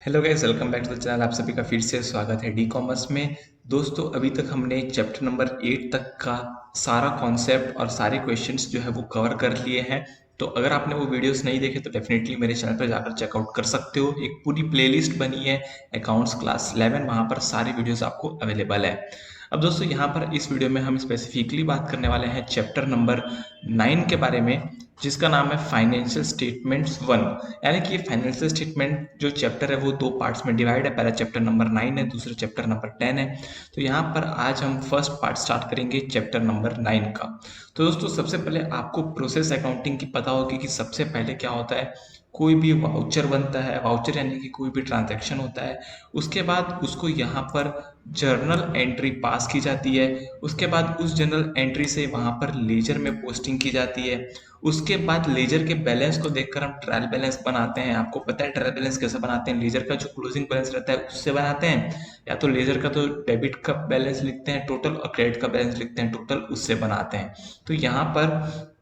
Hello guys, welcome back to the channel. आप सभी का फिर से स्वागत है डी कॉमर्स में। दोस्तों, अभी तक हमने चैप्टर नंबर 8 तक का सारा कॉन्सेप्ट और सारे क्वेश्चंस जो है वो कवर कर लिए हैं। तो अगर आपने वो वीडियोस नहीं देखे तो डेफिनेटली मेरे चैनल पर जाकर चेकआउट कर सकते हो। एक पूरी प्लेलिस्ट बनी है अकाउंट्स क्लास 11, वहाँ पर सारी वीडियोस आपको अवेलेबल है। अब दोस्तों, यहाँ पर इस वीडियो में हम स्पेसिफिकली बात करने वाले हैं चैप्टर नंबर 9 के बारे में, जिसका नाम है फाइनेंशियल स्टेटमेंट्स 1। यानी कि फाइनेंशियल स्टेटमेंट जो चैप्टर है वो दो पार्ट्स में डिवाइड है। पहला चैप्टर नंबर 9 है, दूसरा चैप्टर नंबर 10 है। तो यहाँ पर आज हम फर्स्ट पार्ट स्टार्ट करेंगे चैप्टर नंबर 9 का। तो दोस्तों, सबसे पहले आपको प्रोसेस अकाउंटिंग की पता होगी कि सबसे पहले क्या होता है। कोई भी वाउचर बनता है, वाउचर यानी कि कोई भी ट्रांजैक्शन होता है, उसके बाद उसको यहाँ पर जर्नल एंट्री पास की जाती है। उसके बाद उस जर्नल एंट्री से वहाँ पर लेजर में पोस्टिंग की जाती है। उसके बाद लेजर के बैलेंस को देखकर हम ट्रायल बैलेंस बनाते हैं। आपको पता है ट्रायल बैलेंस कैसे बनाते हैं? लेजर का जो क्लोजिंग बैलेंस रहता है उससे बनाते हैं, या तो लेजर का तो डेबिट का बैलेंस लिखते हैं टोटल, और क्रेडिट का बैलेंस लिखते हैं टोटल, उससे बनाते हैं। तो यहाँ पर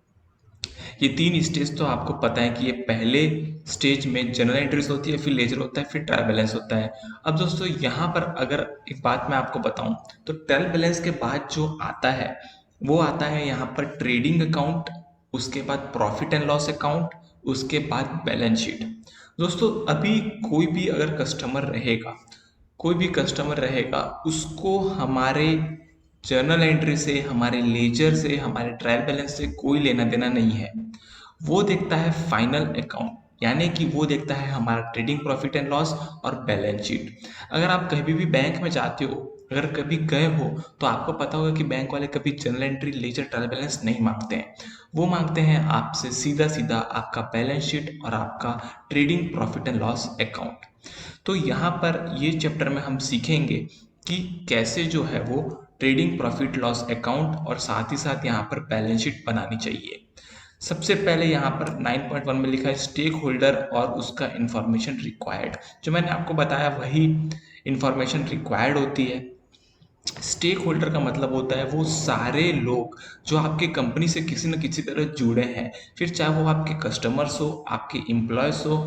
ये तीन स्टेज तो आपको पता है कि ये पहले स्टेज में जनरल एंट्रीज होती है, फिर लेजर होता है, फिर ट्रायल बैलेंस होता है। अब दोस्तों, यहाँ पर अगर एक बात मैं आपको बताऊं तो ट्रायल बैलेंस के बाद जो आता है वो आता है यहाँ पर ट्रेडिंग अकाउंट, उसके बाद प्रॉफिट एंड लॉस अकाउंट, उसके बाद बैलेंस शीट। दोस्तों, अभी कोई भी अगर कस्टमर रहेगा, कोई भी कस्टमर रहेगा, उसको हमारे जर्नल एंट्री से, हमारे लेजर से, हमारे ट्रायल बैलेंस से कोई लेना देना नहीं है। वो देखता है फाइनल अकाउंट, यानी कि वो देखता है हमारा ट्रेडिंग प्रॉफिट एंड लॉस और बैलेंस शीट। अगर आप कभी भी बैंक में जाते हो, अगर कभी गए हो, तो आपको पता होगा कि बैंक वाले कभी journal entry, ledger, trial balance नहीं मांगते हैं। वो मांगते हैं आपसे सीधा सीधा आपका बैलेंस शीट और आपका trading profit and loss account. तो यहाँ पर ये चैप्टर में हम सीखेंगे कि कैसे जो है वो ट्रेडिंग प्रॉफिट लॉस अकाउंट और साथ ही साथ यहाँ पर बैलेंस शीट बनानी चाहिए। सबसे पहले यहाँ पर 9.1 में लिखा है स्टेक होल्डर और उसका इंफॉर्मेशन रिक्वायर्ड। जो मैंने आपको बताया वही इंफॉर्मेशन रिक्वायर्ड होती है। स्टेक होल्डर का मतलब होता है वो सारे लोग जो आपके कंपनी से किसी न किसी तरह जुड़े हैं, फिर चाहे वो आपके कस्टमर्स हो, आपके एम्प्लॉयज हो,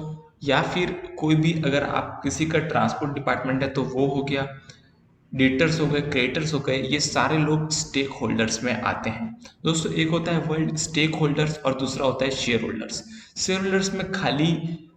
या फिर कोई भी, अगर आप किसी का ट्रांसपोर्ट डिपार्टमेंट है तो वो हो गया, डेटर्स हो गए, क्रेडिटर्स हो गए, ये सारे लोग स्टेक होल्डर्स में आते हैं। दोस्तों, एक होता है वर्ल्ड स्टेक होल्डर्स और दूसरा होता है शेयर होल्डर्स। शेयर होल्डर्स में खाली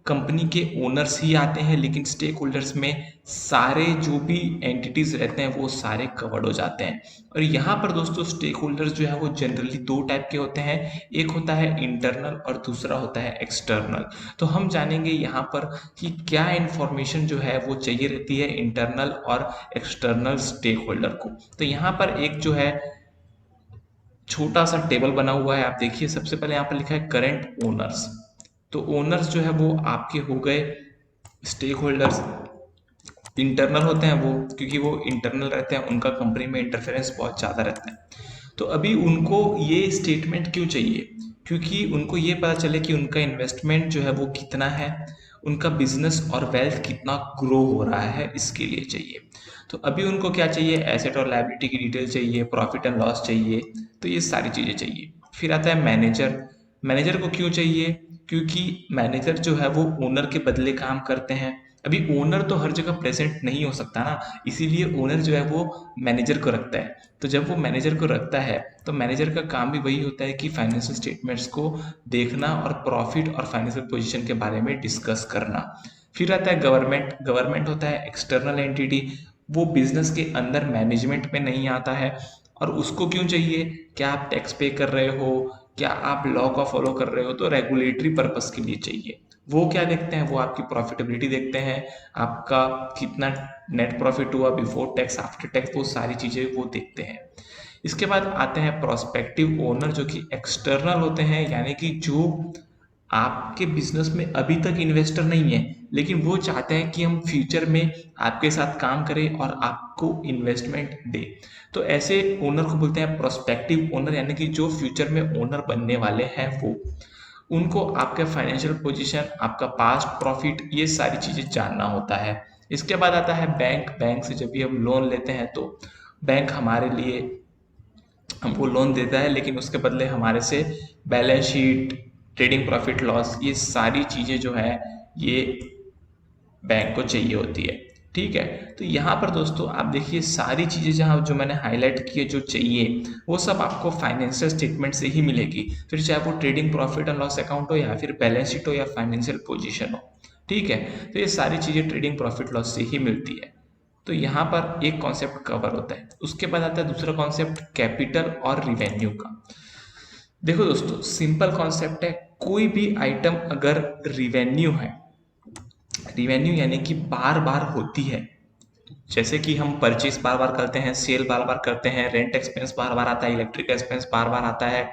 कंपनी के ओनर्स ही आते हैं, लेकिन स्टेक होल्डर्स में सारे जो भी एंटिटीज रहते हैं वो सारे कवर्ड हो जाते हैं। और यहाँ पर दोस्तों, स्टेक होल्डर्स जो है वो जनरली दो टाइप के होते हैं। एक होता है इंटरनल और दूसरा होता है एक्सटर्नल। तो हम जानेंगे यहाँ पर कि क्या इंफॉर्मेशन जो है वो चाहिए रहती है इंटरनल और एक्सटर्नल स्टेक होल्डर को। तो यहाँ पर एक जो है छोटा सा टेबल बना हुआ है, आप देखिए। सबसे पहले यहाँ पर लिखा है करंट ओनर्स। तो ओनर्स जो है वो आपके हो गए स्टेक होल्डर्स। इंटरनल होते हैं वो, क्योंकि वो इंटरनल रहते हैं, उनका कंपनी में इंटरफेरेंस बहुत ज़्यादा रहता है। तो अभी उनको ये स्टेटमेंट क्यों चाहिए? क्योंकि उनको ये पता चले कि उनका इन्वेस्टमेंट जो है वो कितना है, उनका बिजनेस और वेल्थ कितना ग्रो हो रहा है, इसके लिए चाहिए। तो अभी उनको क्या चाहिए? एसेट और लायबिलिटी की डिटेल चाहिए, प्रॉफिट एंड लॉस चाहिए, तो ये सारी चीज़ें चाहिए। फिर आता है मैनेजर। मैनेजर को क्यों चाहिए? क्योंकि मैनेजर जो है वो ओनर के बदले काम करते हैं। अभी ओनर तो हर जगह प्रेजेंट नहीं हो सकता ना, इसीलिए ओनर जो है वो मैनेजर को रखता है। तो जब वो मैनेजर को रखता है तो मैनेजर का काम भी वही होता है कि फाइनेंशियल स्टेटमेंट्स को देखना और प्रॉफिट और फाइनेंशियल पोजीशन के बारे में डिस्कस करना। फिर आता है गवर्नमेंट। गवर्नमेंट होता है एक्सटर्नल एंटिटी, वो बिजनेस के अंदर मैनेजमेंट में नहीं आता है। और उसको क्यों चाहिए? क्या आप टैक्स पे कर रहे हो, क्या आप लॉ का फॉलो कर रहे हो, तो रेगुलेटरी पर्पस के लिए चाहिए। वो क्या देखते हैं? वो आपकी प्रॉफिटेबिलिटी देखते हैं, आपका कितना नेट प्रॉफिट हुआ बिफोर टैक्स, आफ्टर टैक्स, वो सारी चीज़ें वो देखते हैं। इसके बाद आते हैं प्रोस्पेक्टिव ओनर, जो कि एक्सटर्नल होते हैं, यानी कि जो आपके बिजनेस में अभी तक इन्वेस्टर नहीं है, लेकिन वो चाहते हैं कि हम फ्यूचर में आपके साथ काम करें और आपको इन्वेस्टमेंट दे। तो ऐसे ओनर को बोलते हैं प्रोस्पेक्टिव ओनर, यानी कि जो फ्यूचर में ओनर बनने वाले हैं वो। उनको आपके फाइनेंशियल पोजीशन, आपका पास्ट प्रॉफिट, ये सारी चीज़ें जानना होता है। इसके बाद आता है बैंक। बैंक से जब भी हम लोन लेते हैं तो बैंक हमारे लिए हमको लोन देता है, लेकिन उसके बदले हमारे से balance sheet, trading profit loss, ये सारी चीज़ें जो है ये बैंक को चाहिए होती है। ठीक है, तो यहाँ पर दोस्तों आप देखिए सारी चीज़ें जहाँ जो मैंने हाईलाइट की है जो चाहिए वो सब आपको फाइनेंशियल स्टेटमेंट से ही मिलेगी, फिर चाहे वो trading profit and loss account हो या फिर बैलेंस शीट हो या फाइनेंशियल पोजीशन हो। ठीक है, तो ये सारी चीज़ें ट्रेडिंग प्रॉफिट लॉस से ही मिलती है। तो यहाँ पर एक कॉन्सेप्ट कवर होता है। उसके बाद आता है दूसरा कॉन्सेप्ट कैपिटल और रिवेन्यू का। देखो दोस्तों सिंपल कॉन्सेप्ट है, कोई भी आइटम अगर रिवेन्यू है, रिवेन्यू यानी कि बार बार होती है, जैसे कि हम परचेज बार बार करते हैं, सेल बार बार करते हैं, रेंट एक्सपेंस बार बार आता है, इलेक्ट्रिक एक्सपेंस बार बार आता है,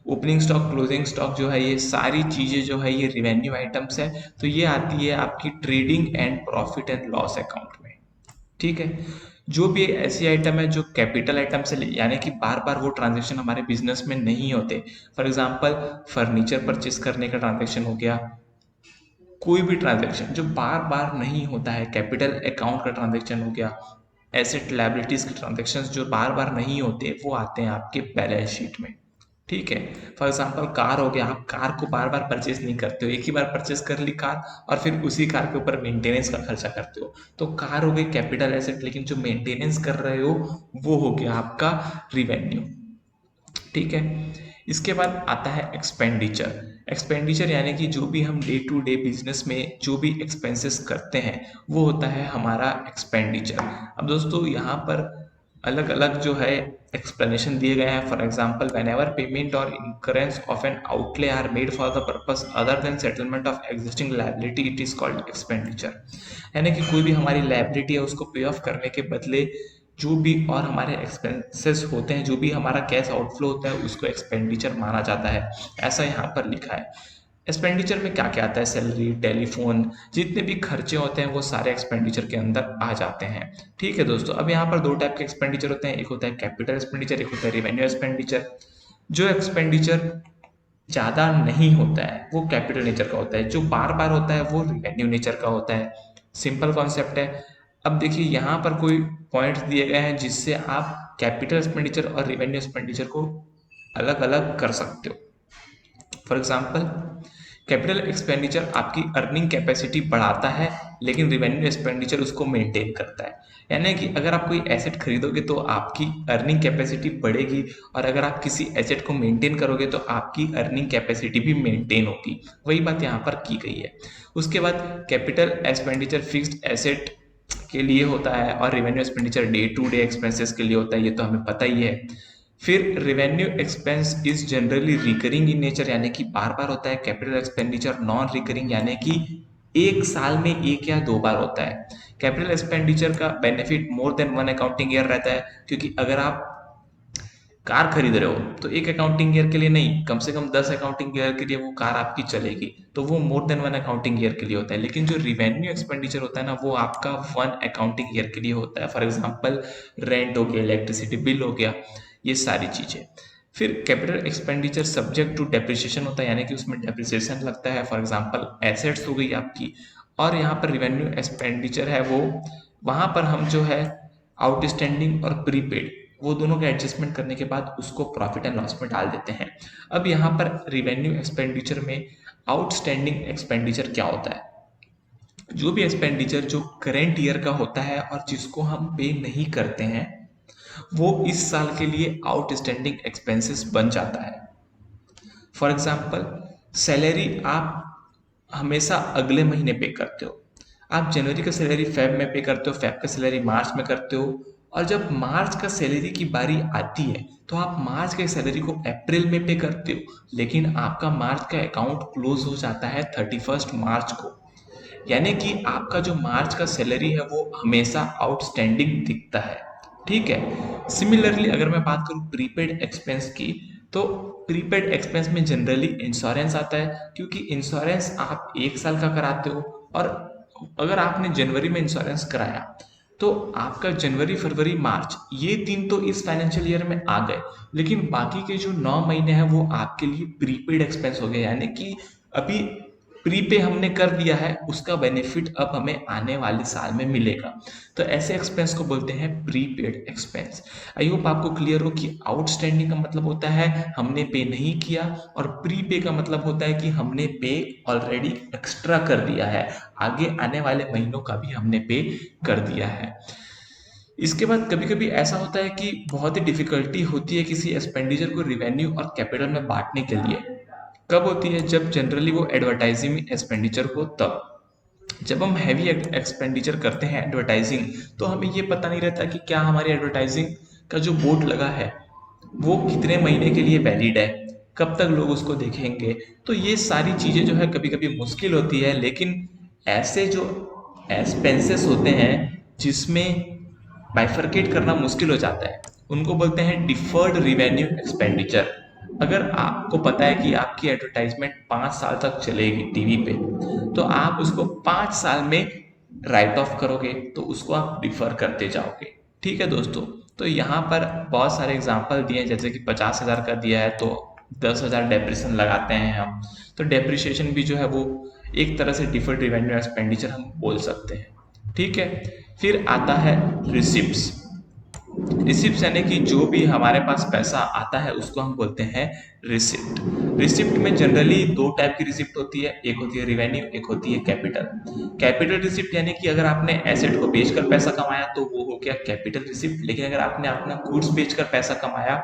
ओपनिंग स्टॉक क्लोजिंग स्टॉक जो है, ये सारी चीजें जो है ये रिवेन्यू आइटम्स है। तो ये आती है आपकी trading and profit and loss account में। ठीक है, जो भी ऐसी आइटम है जो कैपिटल आइटम से यानी कि बार बार वो ट्रांजेक्शन हमारे बिजनेस में नहीं होते, फॉर एग्जांपल फर्नीचर परचेस करने का ट्रांजेक्शन हो गया, कोई भी ट्रांजैक्शन जो बार बार नहीं होता है, कैपिटल अकाउंट का ट्रांजैक्शन हो गया, एसेट लायबिलिटीज के ट्रांजैक्शंस जो बार बार नहीं होते वो आते हैं आपके बैलेंस शीट में। ठीक है, फॉर एग्जांपल कार हो गया, आप कार को बार बार परचेज नहीं करते हो, एक ही बार परचेज कर ली कार और फिर उसी कार के ऊपर मेंटेनेंस का खर्चा करते हो, तो कार हो गई कैपिटल एसेट, लेकिन जो मेंटेनेंस कर रहे हो वो हो गया आपका रिवेन्यू। ठीक है, इसके बाद आता है एक्सपेंडिचर। एक्सपेंडिचर यानी कि जो भी हम डे टू डे बिजनेस में जो भी एक्सपेंसेस करते हैं वो होता है हमारा एक्सपेंडिचर। अब दोस्तों यहाँ पर अलग अलग जो है एक्सप्लेनेशन दिए गए हैं। फॉर एग्जांपल व्हेनेवर पेमेंट और incurrence of an outlay are made for the purpose other than settlement of existing liability it is called expenditure. यानी कि कोई भी हमारी लायबिलिटी है उसको पे ऑफ करने के बदले जो भी और हमारे एक्सपेंसेस होते हैं, जो भी हमारा कैश आउटफ्लो होता है उसको एक्सपेंडिचर माना जाता है, ऐसा यहाँ पर लिखा है। एक्सपेंडिचर में क्या क्या आता है, सैलरी, टेलीफोन, जितने भी खर्चे होते हैं वो सारे एक्सपेंडिचर के अंदर आ जाते हैं। ठीक है दोस्तों, अब यहाँ पर दो टाइप के एक्सपेंडिचर होते हैं, एक होता है कैपिटल एक्सपेंडिचर, एक होता है रिवेन्यू एक्सपेंडिचर। जो एक्सपेंडिचर ज़्यादा नहीं होता है वो कैपिटल नेचर का होता है, जो बार बार होता है वो रिवेन्यू नेचर का होता है। सिंपल कॉन्सेप्ट है। अब देखिए यहाँ पर कोई पॉइंट्स दिए गए हैं जिससे आप कैपिटल एक्सपेंडिचर और रिवेन्यू एक्सपेंडिचर को अलग अलग कर सकते हो। फॉर एग्जाम्पल कैपिटल एक्सपेंडिचर आपकी अर्निंग कैपेसिटी बढ़ाता है, लेकिन रिवेन्यू एक्सपेंडिचर उसको मेंटेन करता है। यानी कि अगर आप कोई एसेट खरीदोगे तो आपकी अर्निंग कैपेसिटी बढ़ेगी, और अगर आप किसी एसेट को मेंटेन करोगे तो आपकी अर्निंग कैपेसिटी भी मेंटेन होगी। वही बात यहाँ पर की गई है। उसके बाद कैपिटल एक्सपेंडिचर फिक्स्ड एसेट के लिए होता है और revenue expenditure day to day expenses के लिए होता है, ये तो हमें पता ही है। फिर revenue expense is generally recurring in nature, यानी कि बार बार होता है। कैपिटल एक्सपेंडिचर नॉन रिकरिंग, यानी कि एक साल में एक या दो बार होता है। कैपिटल एक्सपेंडिचर का benefit more than one accounting year रहता है, क्योंकि अगर आप कार खरीद रहे हो तो एक अकाउंटिंग ईयर के लिए नहीं, कम से कम 10 अकाउंटिंग ईयर के लिए वो कार आपकी चलेगी, तो वो more than one accounting year के लिए होता है। लेकिन जो रिवेन्यू एक्सपेंडिचर होता है ना वो आपका वन अकाउंटिंग ईयर के लिए होता है। फॉर एग्जांपल रेंट हो गया, इलेक्ट्रिसिटी बिल हो गया, ये सारी चीजें। फिर capital expenditure subject to depreciation होता है, यानी कि उसमें डेप्रिसिएशन लगता है। फॉर एग्जांपल एसेट्स हो गई आपकी। और यहाँ पर रिवेन्यू एक्सपेंडिचर है वो, वहां पर हम जो है आउटस्टैंडिंग और प्रीपेड वो दोनों का एडजस्टमेंट करने के बाद उसको प्रॉफिट एंड लॉस में डाल देते हैं। अब यहाँ पर रिवेन्यू एक्सपेंडिचर में आउटस्टैंडिंग एक्सपेंडिचर क्या होता है, जो भी एक्सपेंडिचर जो करेंट ईयर का होता है और जिसको हम पे नहीं करते हैं वो इस साल के लिए आउटस्टैंडिंग एक्सपेंसेस बन जाता है। फॉर एग्जाम्पल सैलरी आप हमेशा अगले महीने पे करते हो, आप जनवरी का सैलरी फेब में पे करते हो, फेब का सैलरी मार्च में करते हो, और जब मार्च का सैलरी की बारी आती है तो आप मार्च के सैलरी को अप्रैल में पे करते हो, लेकिन आपका मार्च का अकाउंट क्लोज हो जाता है 31 मार्च को। यानी कि आपका जो मार्च का सैलरी है वो हमेशा आउटस्टैंडिंग दिखता है। ठीक है, सिमिलरली अगर मैं बात करूँ प्रीपेड एक्सपेंस की, तो प्रीपेड एक्सपेंस में जनरली इंश्योरेंस आता है, क्योंकि इंश्योरेंस आप एक साल का कराते हो, और अगर आपने जनवरी में इंश्योरेंस कराया तो आपका जनवरी फरवरी मार्च ये तीन तो इस फाइनेंशियल ईयर में आ गए, लेकिन बाकी के जो 9 महीने हैं वो आपके लिए प्रीपेड एक्सपेंस हो गए। यानी कि अभी प्री पे हमने कर दिया है, उसका बेनिफिट अब हमें आने वाले साल में मिलेगा। तो ऐसे एक्सपेंस को बोलते हैं प्रीपेड एक्सपेंस। आई होप आपको क्लियर हो कि आउटस्टैंडिंग का मतलब होता है हमने पे नहीं किया, और प्री पे का मतलब होता है कि हमने पे ऑलरेडी एक्स्ट्रा कर दिया है, आगे आने वाले महीनों का भी हमने पे कर दिया है। इसके बाद कभी कभी ऐसा होता है कि बहुत ही डिफिकल्टी होती है किसी एक्सपेंडिचर को रिवेन्यू और कैपिटल में बांटने के लिए। कब होती है? जब जनरली वो एडवर्टाइजिंग एक्सपेंडिचर हो तब। जब हम हैवी एक्सपेंडिचर करते हैं एडवर्टाइजिंग, तो हमें ये पता नहीं रहता कि क्या हमारी एडवर्टाइजिंग का जो बोर्ड लगा है वो कितने महीने के लिए वैलिड है, कब तक लोग उसको देखेंगे। तो ये सारी चीज़ें जो है कभी कभी मुश्किल होती है, लेकिन ऐसे जो एक्सपेंसेस होते हैं जिसमें बाइफरकेट करना मुश्किल हो जाता है, उनको बोलते हैं डिफर्ड रिवेन्यू एक्सपेंडिचर। अगर आपको पता है कि आपकी एडवर्टाइजमेंट 5 साल तक चलेगी टीवी पे, तो आप उसको 5 साल में राइट ऑफ करोगे, तो उसको आप डिफर करते जाओगे। ठीक है दोस्तों, तो यहाँ पर बहुत सारे एग्जाम्पल दिए हैं, जैसे कि 50,000 का दिया है तो 10,000 डेप्रिसिएशन लगाते हैं हम। तो डेप्रिसिएशन भी जो है वो एक तरह से डिफर्ड रिवेन्यू एक्सपेंडिचर हम बोल सकते हैं। ठीक है, फिर आता है रिसिप्ट्स। रिसिप्ट यानी कि जो भी हमारे पास पैसा आता है उसको हम बोलते हैं रिसिप्ट। रिसिप्ट में जनरली दो टाइप की रिसिप्ट होती है, एक होती है रिवेन्यू, एक होती है कैपिटल। कैपिटल रिसिप्ट यानी कि अगर आपने एसेट को बेचकर पैसा कमाया तो वो हो गया कैपिटल रिसिप्ट। लेकिन अगर आपने अपना गुड्स बेचकर पैसा कमाया,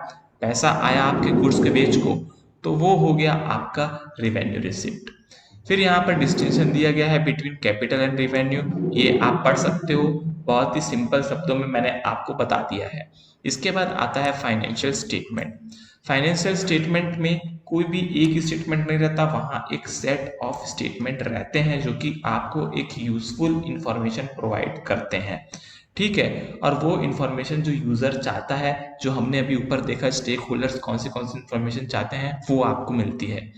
पैसा आया आपके गुड्स के बेच को, तो वो हो गया आपका रिवेन्यू रिसिप्ट। फिर यहाँ पर डिस्टिंक्शन दिया गया है बिटवीन कैपिटल एंड रिवेन्यू, ये आप पढ़ सकते हो, बहुत ही सिंपल शब्दों में मैंने आपको बता दिया है। इसके बाद आता है फाइनेंशियल स्टेटमेंट। फाइनेंशियल स्टेटमेंट में कोई भी एक स्टेटमेंट नहीं रहता, वहाँ एक सेट ऑफ स्टेटमेंट रहते हैं जो कि आपको एक यूजफुल इंफॉर्मेशन प्रोवाइड करते हैं। ठीक है, और वो इंफॉर्मेशन जो यूजर चाहता है, जो हमने अभी ऊपर देखा स्टेक होल्डर्स कौन सी इंफॉर्मेशन चाहते हैं, वो आपको मिलती है।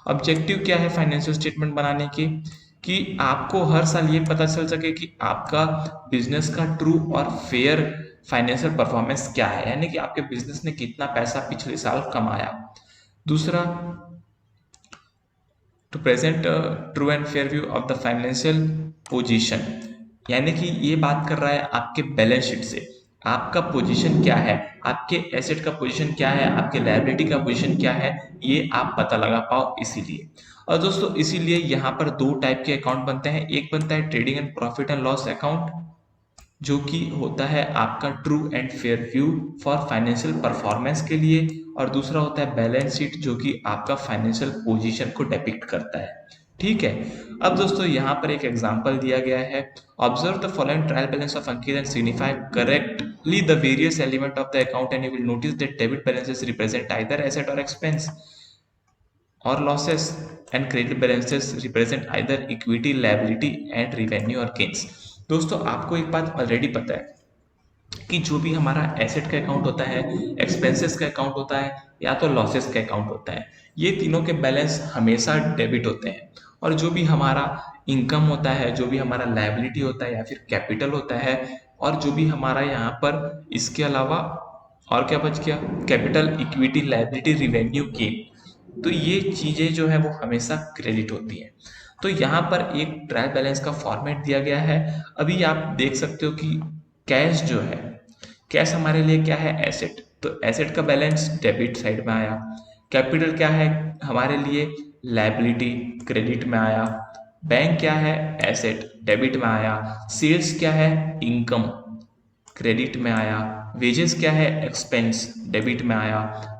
ऑब्जेक्टिव क्या है फाइनेंशियल स्टेटमेंट बनाने की? कि आपको हर साल ये पता चल सके कि आपका बिजनेस का ट्रू और फेयर फाइनेंशियल परफॉर्मेंस क्या है, यानी कि आपके बिजनेस ने कितना पैसा पिछले साल कमाया। दूसरा, to present true and fair view of the financial position, यानी कि ये बात कर रहा है आपके बैलेंस शीट से आपका पोजीशन क्या है, आपके एसेट का पोजीशन क्या है, आपके लायबिलिटी का पोजीशन क्या है, ये आप पता लगा पाओ इसीलिए। और दोस्तों इसीलिए यहाँ पर दो टाइप के अकाउंट बनते हैं, एक बनता है trading and profit and loss account, जो कि होता है आपका true and fair view for financial performance के लिए, और दूसरा होता है बैलेंस शीट, जो कि आपका फाइनेंशियल पोजीशन को डिपिक्ट करता है। ठीक है, अब दोस्तों यहाँ पर एक एग्जांपल दिया गया है। Observe the following trial balance of Ankit and signify correctly the various element of the account and you will notice that debit balances represent either asset और expense or losses and credit balances represent either equity, liability and revenue or gains। दोस्तों आपको एक बात already पता है कि जो भी हमारा एसेट का अकाउंट होता है, एक्सपेंसेस का अकाउंट होता है, या तो लॉसेस का अकाउंट होता है, ये तीनों के बैलेंस हमेशा डेबिट होते हैं। और जो भी हमारा इनकम होता है, जो भी हमारा लायबिलिटी होता है या फिर कैपिटल होता है, और जो भी हमारा यहाँ पर इसके अलावा और क्या बच गया, capital, equity, liability, revenue, gain, तो ये चीजें जो है वो हमेशा क्रेडिट होती हैं। तो यहाँ पर एक ट्रायल बैलेंस का फॉर्मेट दिया गया है। अभी आप देख सकते हो कि कैश जो है, कैश हमारे लिए क्या है, एसेट, तो एसेट का बैलेंस डेबिट साइड में आया। कैपिटल क्या है हमारे लिए, लायबिलिटी, क्रेडिट में आया। बैंक क्या है, एसेट, डेबिट में आया। सेल्स क्या है, इनकम, क्रेडिट में आया। वेजेस क्या है, एक्सपेंस, डेबिट में आया।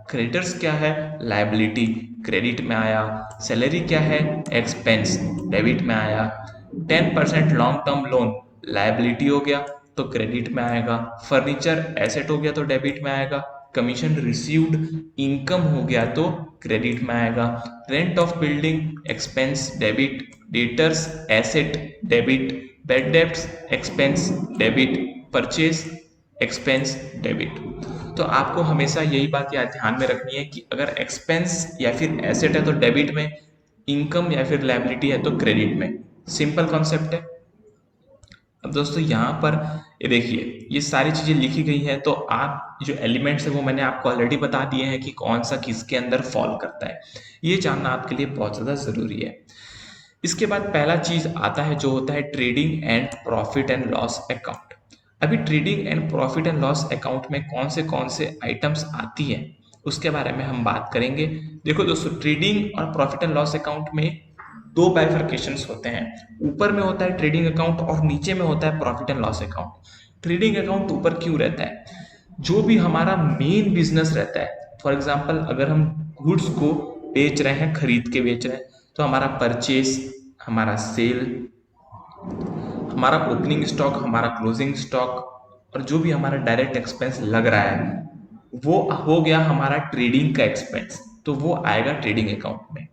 क्रेडिटर्स क्या है, लायबिलिटी, क्रेडिट में आया। सैलरी क्या है, एक्सपेंस, डेबिट में आया। 10% लॉन्ग टर्म लोन लायबिलिटी हो गया तो क्रेडिट में आएगा। फर्नीचर एसेट हो गया तो डेबिट में आएगा। कमीशन रिसीव्ड इनकम हो गया तो क्रेडिट में आएगा। Rent of building expense, debit. Debtors asset, debit. Bad debts expense, debit. Purchase expense, debit. तो आपको हमेशा यही बात याद ध्यान में रखनी है कि अगर एक्सपेंस या फिर एसेट है तो डेबिट में, इनकम या फिर लायबिलिटी है तो क्रेडिट में। सिंपल कॉन्सेप्ट है। अब दोस्तों यहाँ पर ये देखिए, ये सारी चीजें लिखी गई है, तो आप जो एलिमेंट्स है वो मैंने आपको ऑलरेडी बता दिए हैं कि कौन सा किसके अंदर फॉल करता है। ये जानना आपके लिए बहुत ज्यादा जरूरी है। इसके बाद पहला चीज आता है जो होता है trading and profit and loss account. अभी trading and profit and loss account में कौन से आइटम्स आती है उसके बारे में हम बात करेंगे। देखो दोस्तों, ट्रेडिंग और प्रॉफिट एंड लॉस अकाउंट में दो बाइफरकेशंस होते हैं। ऊपर में होता है ट्रेडिंग अकाउंट और नीचे में होता है profit and loss account. Trading account ऊपर क्यों रहता है? जो भी हमारा मेन बिजनेस रहता है, फॉर एग्जांपल अगर हम गुड्स को बेच रहे हैं, खरीद के बेच रहे हैं, तो हमारा परचेस, हमारा सेल, हमारा ओपनिंग स्टॉक, हमारा क्लोजिंग स्टॉक और जो भी हमारा डायरेक्ट एक्सपेंस लग रहा है वो हो गया हमारा ट्रेडिंग का एक्सपेंस, तो वो आएगा ट्रेडिंग अकाउंट में।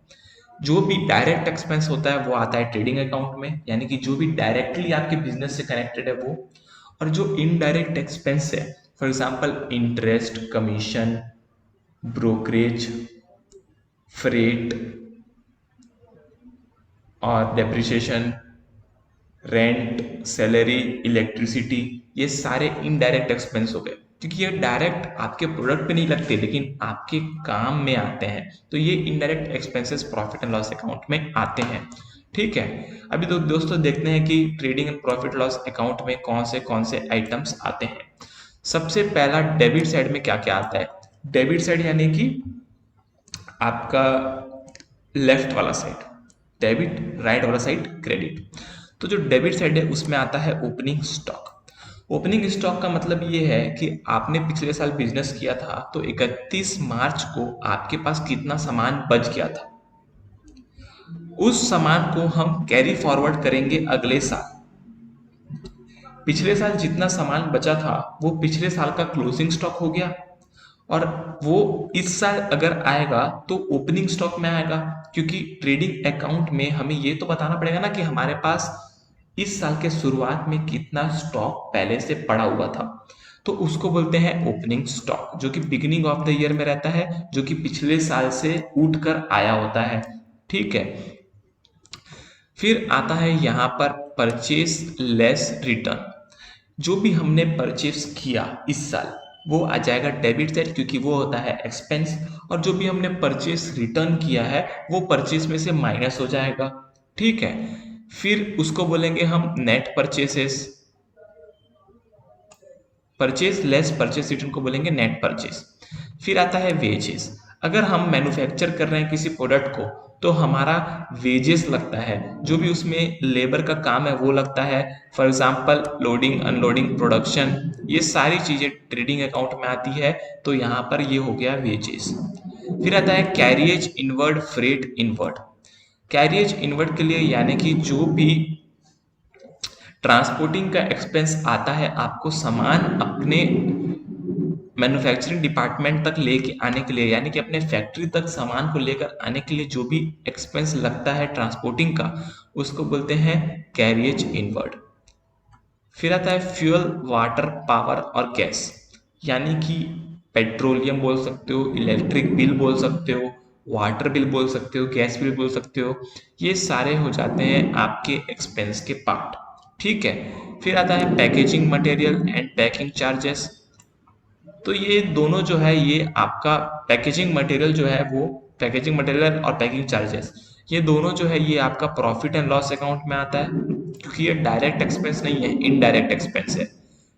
जो भी डायरेक्ट एक्सपेंस होता है वो आता है ट्रेडिंग अकाउंट में, यानी कि जो भी डायरेक्टली आपके बिजनेस से कनेक्टेड है वो। और जो इनडायरेक्ट एक्सपेंस है, for example interest, commission, brokerage, freight और डेप्रिसिएशन, रेंट, सैलरी, इलेक्ट्रिसिटी, ये सारे इनडायरेक्ट एक्सपेंस हो गए, क्योंकि ये डायरेक्ट आपके प्रोडक्ट पे नहीं लगते लेकिन आपके काम में आते हैं, तो ये indirect expenses profit and loss account में आते हैं। ठीक है, अभी तो दोस्तों देखते हैं कि trading and profit loss account में कौन से आइटम्स आते हैं। सबसे पहला डेबिट साइड में क्या क्या आता है? डेबिट साइड यानी कि आपका लेफ्ट वाला साइड डेबिट, राइट वाला साइड क्रेडिट। तो जो डेबिट साइड है उसमें आता है ओपनिंग स्टॉक। ओपनिंग स्टॉक का मतलब ये है कि आपने पिछले साल बिजनेस किया था तो 31 मार्च को आपके पास कितना सामान बच गया था, उस सामान को हम कैरी फॉरवर्ड करेंगे अगले साल। पिछले साल जितना सामान बचा था वो पिछले साल का क्लोजिंग स्टॉक हो गया और वो इस साल अगर आएगा तो ओपनिंग स्टॉक में आएगा, क्योंकि ट्रेडिंग अकाउंट में हमें ये तो बताना पड़ेगा ना कि हमारे पास इस साल के शुरुआत में कितना स्टॉक पहले से पड़ा हुआ था, तो उसको बोलते हैं ओपनिंग स्टॉक, जो कि बिगिनिंग ऑफ द ईयर में रहता है, जो कि पिछले साल से उठ कर आया होता है। ठीक है, फिर आता है यहाँ पर परचेस लेस रिटर्न। जो भी हमने परचेस किया इस साल वो आ जाएगा डेबिट साइड, क्योंकि वो होता है एक्सपेंस, और जो भी हमने परचेस रिटर्न किया है वो परचेस में से माइनस हो जाएगा। ठीक है, फिर उसको बोलेंगे हम net purchases. Purchase less purchase return को बोलेंगे नेट परचेस। फिर आता है वेजेस। अगर हम मैन्युफैक्चर कर रहे हैं किसी प्रोडक्ट को तो हमारा वेजेस लगता है, जो भी उसमें लेबर का काम है वो लगता है। For example loading, unloading, production, ये सारी चीजें ट्रेडिंग अकाउंट में आती है, तो यहाँ पर ये हो गया वेजेस। फिर आता है carriage inward, freight inward. Carriage inward के लिए यानी कि जो भी ट्रांसपोर्टिंग का एक्सपेंस आता है आपको सामान अपने मैन्युफैक्चरिंग डिपार्टमेंट तक लेके आने के लिए, यानी कि अपने फैक्ट्री तक सामान को लेकर आने के लिए जो भी एक्सपेंस लगता है ट्रांसपोर्टिंग का, उसको बोलते हैं कैरियज इनवर्ड। फिर आता है फ्यूल, वाटर, पावर और गैस, यानी कि पेट्रोलियम बोल सकते हो, इलेक्ट्रिक बिल बोल सकते हो, वाटर बिल बोल सकते हो, गैस बिल बोल सकते हो, ये सारे हो जाते हैं आपके एक्सपेंस के पार्ट। ठीक है, फिर आता है packaging material and packing charges. तो ये दोनों जो है ये आपका पैकेजिंग मटेरियल जो है वो, पैकेजिंग मटेरियल और पैकिंग चार्जेस, ये दोनों जो है ये आपका प्रॉफिट एंड लॉस अकाउंट में आता है, क्योंकि ये डायरेक्ट एक्सपेंस नहीं है, इनडायरेक्ट एक्सपेंस है।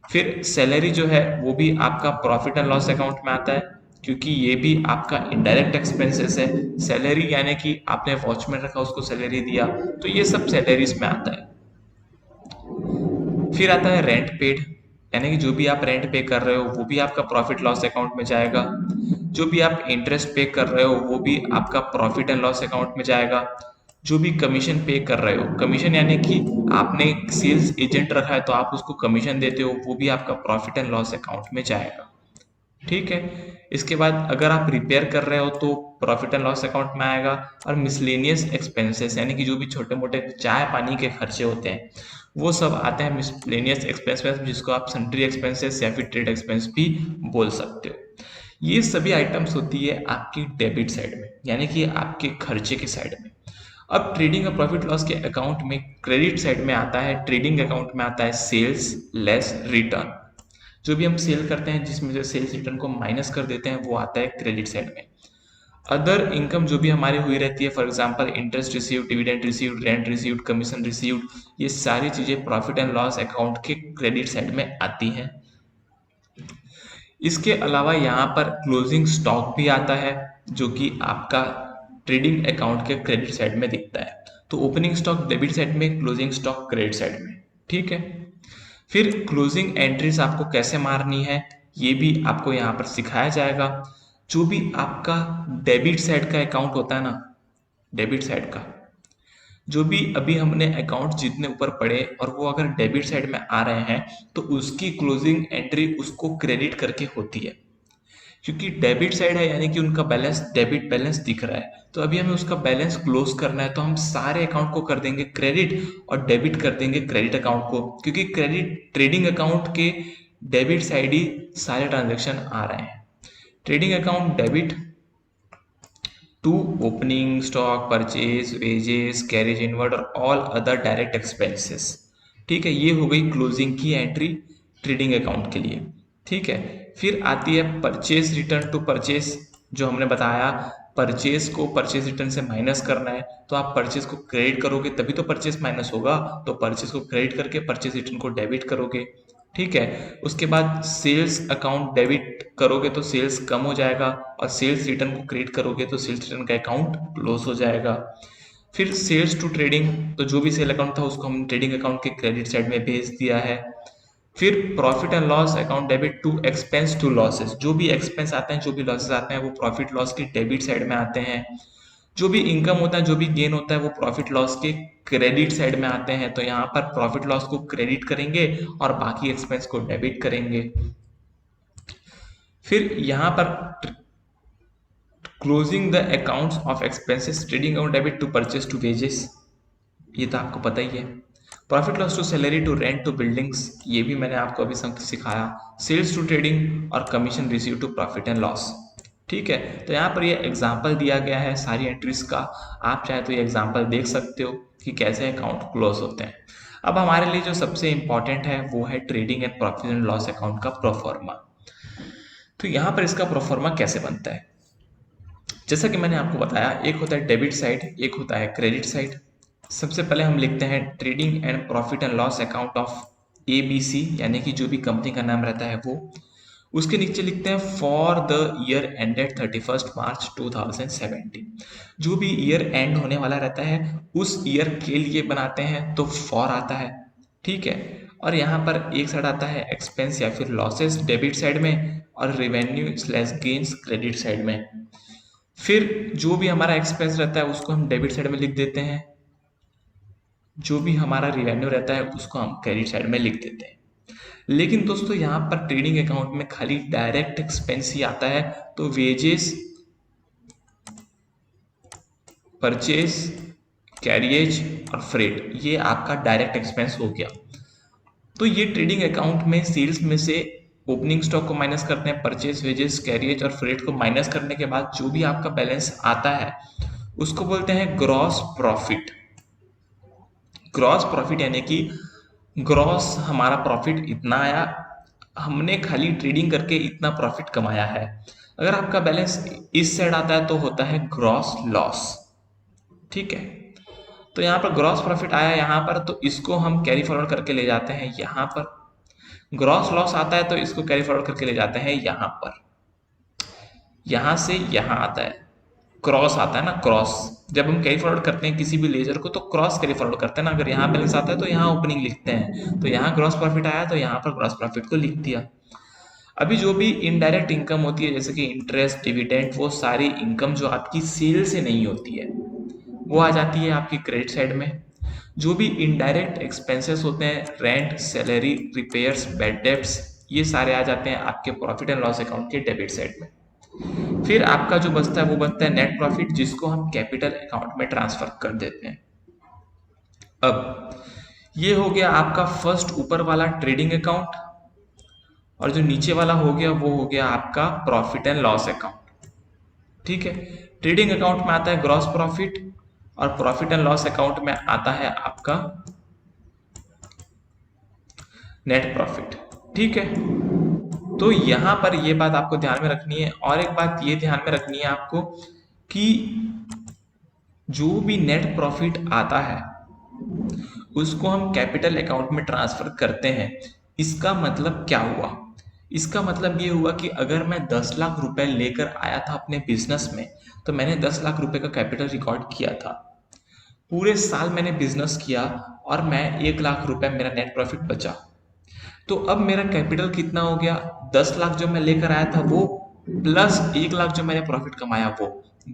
फिर सैलरी जो है वो भी आपका प्रॉफिट एंड लॉस अकाउंट में आता है, क्योंकि ये भी आपका इनडायरेक्ट एक्सपेंसेस है। सैलरी यानी कि आपने वॉचमैन रखा उसको सैलरी दिया, तो ये सब सैलरीज में आता है। फिर आता है रेंट पेड, यानी कि जो भी आप रेंट पे कर रहे हो वो भी आपका प्रॉफिट लॉस अकाउंट में जाएगा। जो भी आप इंटरेस्ट पे कर रहे हो वो भी आपका प्रॉफिट एंड लॉस अकाउंट में जाएगा। जो भी कमीशन पे कर रहे हो, कमीशन यानी कि आपने सेल्स एजेंट रखा है तो आप उसको कमीशन देते हो, वो भी आपका प्रॉफिट एंड लॉस अकाउंट में जाएगा। ठीक है, इसके बाद अगर आप रिपेयर कर रहे हो तो प्रॉफिट एंड लॉस अकाउंट में आएगा। और मिसलेनियस एक्सपेंसेस, यानी कि जो भी छोटे मोटे चाय पानी के खर्चे होते हैं वो सब आते हैं मिसलेनियस एक्सपेंस में, जिसको आप सन्ड्री एक्सपेंसेस या फिर ट्रेड एक्सपेंस भी बोल सकते हो। ये सभी आइटम्स होती है आपकी डेबिट साइड में, यानी कि आपके खर्चे की साइड में। अब ट्रेडिंग और प्रॉफिट लॉस के अकाउंट में क्रेडिट साइड में आता है, ट्रेडिंग अकाउंट में आता है सेल्स लेस रिटर्न। जो भी हम सेल करते हैं जिसमें से सेल्स रिटर्न को माइनस कर देते हैं वो आता है क्रेडिट साइड में। अदर इनकम जो भी हमारी हुई रहती है, for example interest received, dividend received, rent received, commission received, ये सारी चीजें प्रॉफिट एंड लॉस अकाउंट के क्रेडिट साइड में आती हैं। इसके अलावा यहाँ पर क्लोजिंग स्टॉक भी आता है, जो कि आपका ट्रेडिंग अकाउंट के क्रेडिट साइड में दिखता है। तो ओपनिंग स्टॉक डेबिट साइड में, क्लोजिंग स्टॉक क्रेडिट साइड में। ठीक है, फिर क्लोजिंग एंट्रीज आपको कैसे मारनी है ये भी आपको यहाँ पर सिखाया जाएगा। जो भी आपका डेबिट साइड का अकाउंट होता है ना, डेबिट साइड का जो भी अभी हमने अकाउंट जितने ऊपर पड़े और वो अगर डेबिट साइड में आ रहे हैं तो उसकी क्लोजिंग एंट्री उसको क्रेडिट करके होती है, क्योंकि डेबिट साइड है यानी कि उनका बैलेंस, डेबिट बैलेंस दिख रहा है। तो अभी हमें उसका बैलेंस क्लोज करना है, तो हम सारे अकाउंट को कर देंगे क्रेडिट और डेबिट कर देंगे क्रेडिट अकाउंट को, क्योंकि क्रेडिट ट्रेडिंग अकाउंट के डेबिट साइड ही सारे ट्रांजेक्शन आ रहे हैं। Trading account debit to opening stock, purchase, wages, carriage inward और ऑल अदर डायरेक्ट एक्सपेंसेस। ठीक है, ये हो गई क्लोजिंग की एंट्री ट्रेडिंग अकाउंट के लिए। ठीक है, फिर आती है परचेज रिटर्न टू परचेज, जो हमने बताया परचेज को परचेज रिटर्न से माइनस करना है। तो आप परचेज को क्रेडिट करोगे तभी तो परचेज माइनस होगा, तो परचेज को क्रेडिट करके परचेज रिटर्न को डेबिट करोगे। ठीक है, उसके बाद सेल्स अकाउंट डेबिट करोगे तो सेल्स कम हो जाएगा, और सेल्स रिटर्न को क्रेडिट करोगे तो सेल्स रिटर्न का अकाउंट लॉस हो जाएगा। फिर सेल्स टू ट्रेडिंग, तो जो भी सेल अकाउंट था उसको हम ट्रेडिंग अकाउंट के क्रेडिट साइड में भेज दिया है। फिर profit and loss account debit to expense to losses, जो भी एक्सपेंस आते हैं, जो भी लॉसेस आते हैं वो प्रॉफिट लॉस की डेबिट साइड में आते हैं। जो भी इनकम होता है, जो भी गेन होता है वो प्रॉफिट लॉस के क्रेडिट साइड में आते हैं। तो यहाँ पर प्रॉफिट लॉस को क्रेडिट करेंगे और बाकी एक्सपेंस को डेबिट करेंगे। फिर यहाँ पर closing the accounts of expenses, trading account debit to purchase to wages, ये तो आपको पता ही है। Profit loss to salary to rent to buildings, ये भी मैंने आपको अभी सिखाया। सेल्स टू ट्रेडिंग और commission receive to profit and loss. ठीक है, तो यहाँ पर ये एग्जाम्पल दिया गया है सारी एंट्रीज का, आप चाहे तो ये एग्जाम्पल देख सकते हो कि कैसे अकाउंट क्लोज होते हैं। अब हमारे लिए जो सबसे इंपॉर्टेंट है वो है trading and profit and loss account का प्रोफॉर्मा। तो यहाँ पर इसका प्रोफॉर्मा कैसे बनता है, जैसा कि मैंने आपको बताया, एक होता है डेबिट साइड, एक होता है क्रेडिट साइड। सबसे पहले हम लिखते हैं trading and profit and loss account of ABC, यानी कि जो भी कंपनी का नाम रहता है वो। उसके नीचे लिखते हैं फॉर द ईयर एंडेड 31 मार्च 2017। जो भी ईयर एंड होने वाला रहता है उस ईयर के लिए बनाते हैं, तो फॉर आता है। ठीक है, और यहाँ पर एक साइड आता है एक्सपेंस या फिर लॉसेस डेबिट साइड में, और revenue slash gains credit side में। फिर जो भी हमारा एक्सपेंस रहता है उसको हम डेबिट साइड में लिख देते हैं, जो भी हमारा रिवेन्यू रहता है उसको हम क्रेडिट साइड में लिख देते हैं। लेकिन दोस्तों यहाँ पर ट्रेडिंग अकाउंट में खाली डायरेक्ट एक्सपेंस ही आता है, तो वेजेस, परचेज, कैरियज और फ्रेट, ये आपका डायरेक्ट एक्सपेंस हो गया। तो ये ट्रेडिंग अकाउंट में सेल्स में से ओपनिंग स्टॉक को माइनस करते हैं, परचेज, वेजेस, कैरियज और फ्रेट को माइनस करने के बाद जो भी आपका बैलेंस आता है उसको बोलते हैं ग्रॉस प्रॉफिट। ग्रॉस प्रॉफिट यानी कि ग्रॉस हमारा प्रॉफिट इतना आया, हमने खाली ट्रेडिंग करके इतना प्रॉफिट कमाया है। अगर आपका बैलेंस इस साइड आता है तो होता है ग्रॉस लॉस। ठीक है, तो यहाँ पर ग्रॉस प्रॉफिट आया यहाँ पर, तो इसको हम कैरी फॉरवर्ड करके ले जाते हैं यहाँ पर। ग्रॉस लॉस आता है तो इसको कैरी फॉरवर्ड करके ले जाते हैं यहाँ पर। यहाँ से यहाँ आता है, क्रॉस आता है ना, क्रॉस। जब हम कैरी फॉरवर्ड करते हैं किसी भी लेजर को तो क्रॉस कैरी फॉरवर्ड करते हैं ना। अगर यहाँ बैलेंस आता है तो यहाँ ओपनिंग लिखते हैं, तो यहाँ ग्रॉस प्रॉफिट आया तो यहाँ पर ग्रॉस प्रॉफिट को लिख दिया। अभी जो भी इनडायरेक्ट इनकम होती है जैसे कि इंटरेस्ट, डिविडेंड, वो सारी इनकम जो आपकी सेल से नहीं होती है वो आ जाती है आपकी क्रेडिट साइड में। जो भी इनडायरेक्ट एक्सपेंसेस होते हैं, rent, salary, repairs, bad debts, ये सारे आ जाते हैं आपके प्रॉफिट एंड लॉस अकाउंट के डेबिट साइड में। फिर आपका जो बचता है वो बनता है नेट प्रॉफिट, जिसको हम कैपिटल अकाउंट में ट्रांसफर कर देते हैं। अब ये हो गया आपका फर्स्ट ऊपर वाला ट्रेडिंग अकाउंट, और जो नीचे वाला हो गया वो हो गया आपका प्रॉफिट एंड लॉस अकाउंट। ठीक है, ट्रेडिंग अकाउंट में आता है ग्रॉस प्रॉफिट और प्रॉफिट एंड लॉस अकाउंट में आता है आपका नेट प्रॉफिट। ठीक है, तो यहां पर ये बात आपको ध्यान में रखनी है, और एक बात ये ध्यान में रखनी है आपको कि जो भी नेट प्रॉफिट आता है उसको हम कैपिटल अकाउंट में ट्रांसफर करते हैं। इसका मतलब क्या हुआ? इसका मतलब ये हुआ कि अगर मैं 10 लाख रुपए लेकर आया था अपने बिजनेस में, तो मैंने 10 लाख रुपए का कैपिटल रिकॉर्ड किया था। पूरे साल मैंने बिजनेस किया और मैं 1 लाख रुपए मेरा नेट प्रॉफिट बचा। तो अब मेरा कैपिटल कितना हो गया? 10 लाख जो मैं लेकर आया था वो, प्लस 1 लाख जो मैंने प्रॉफिट कमाया वो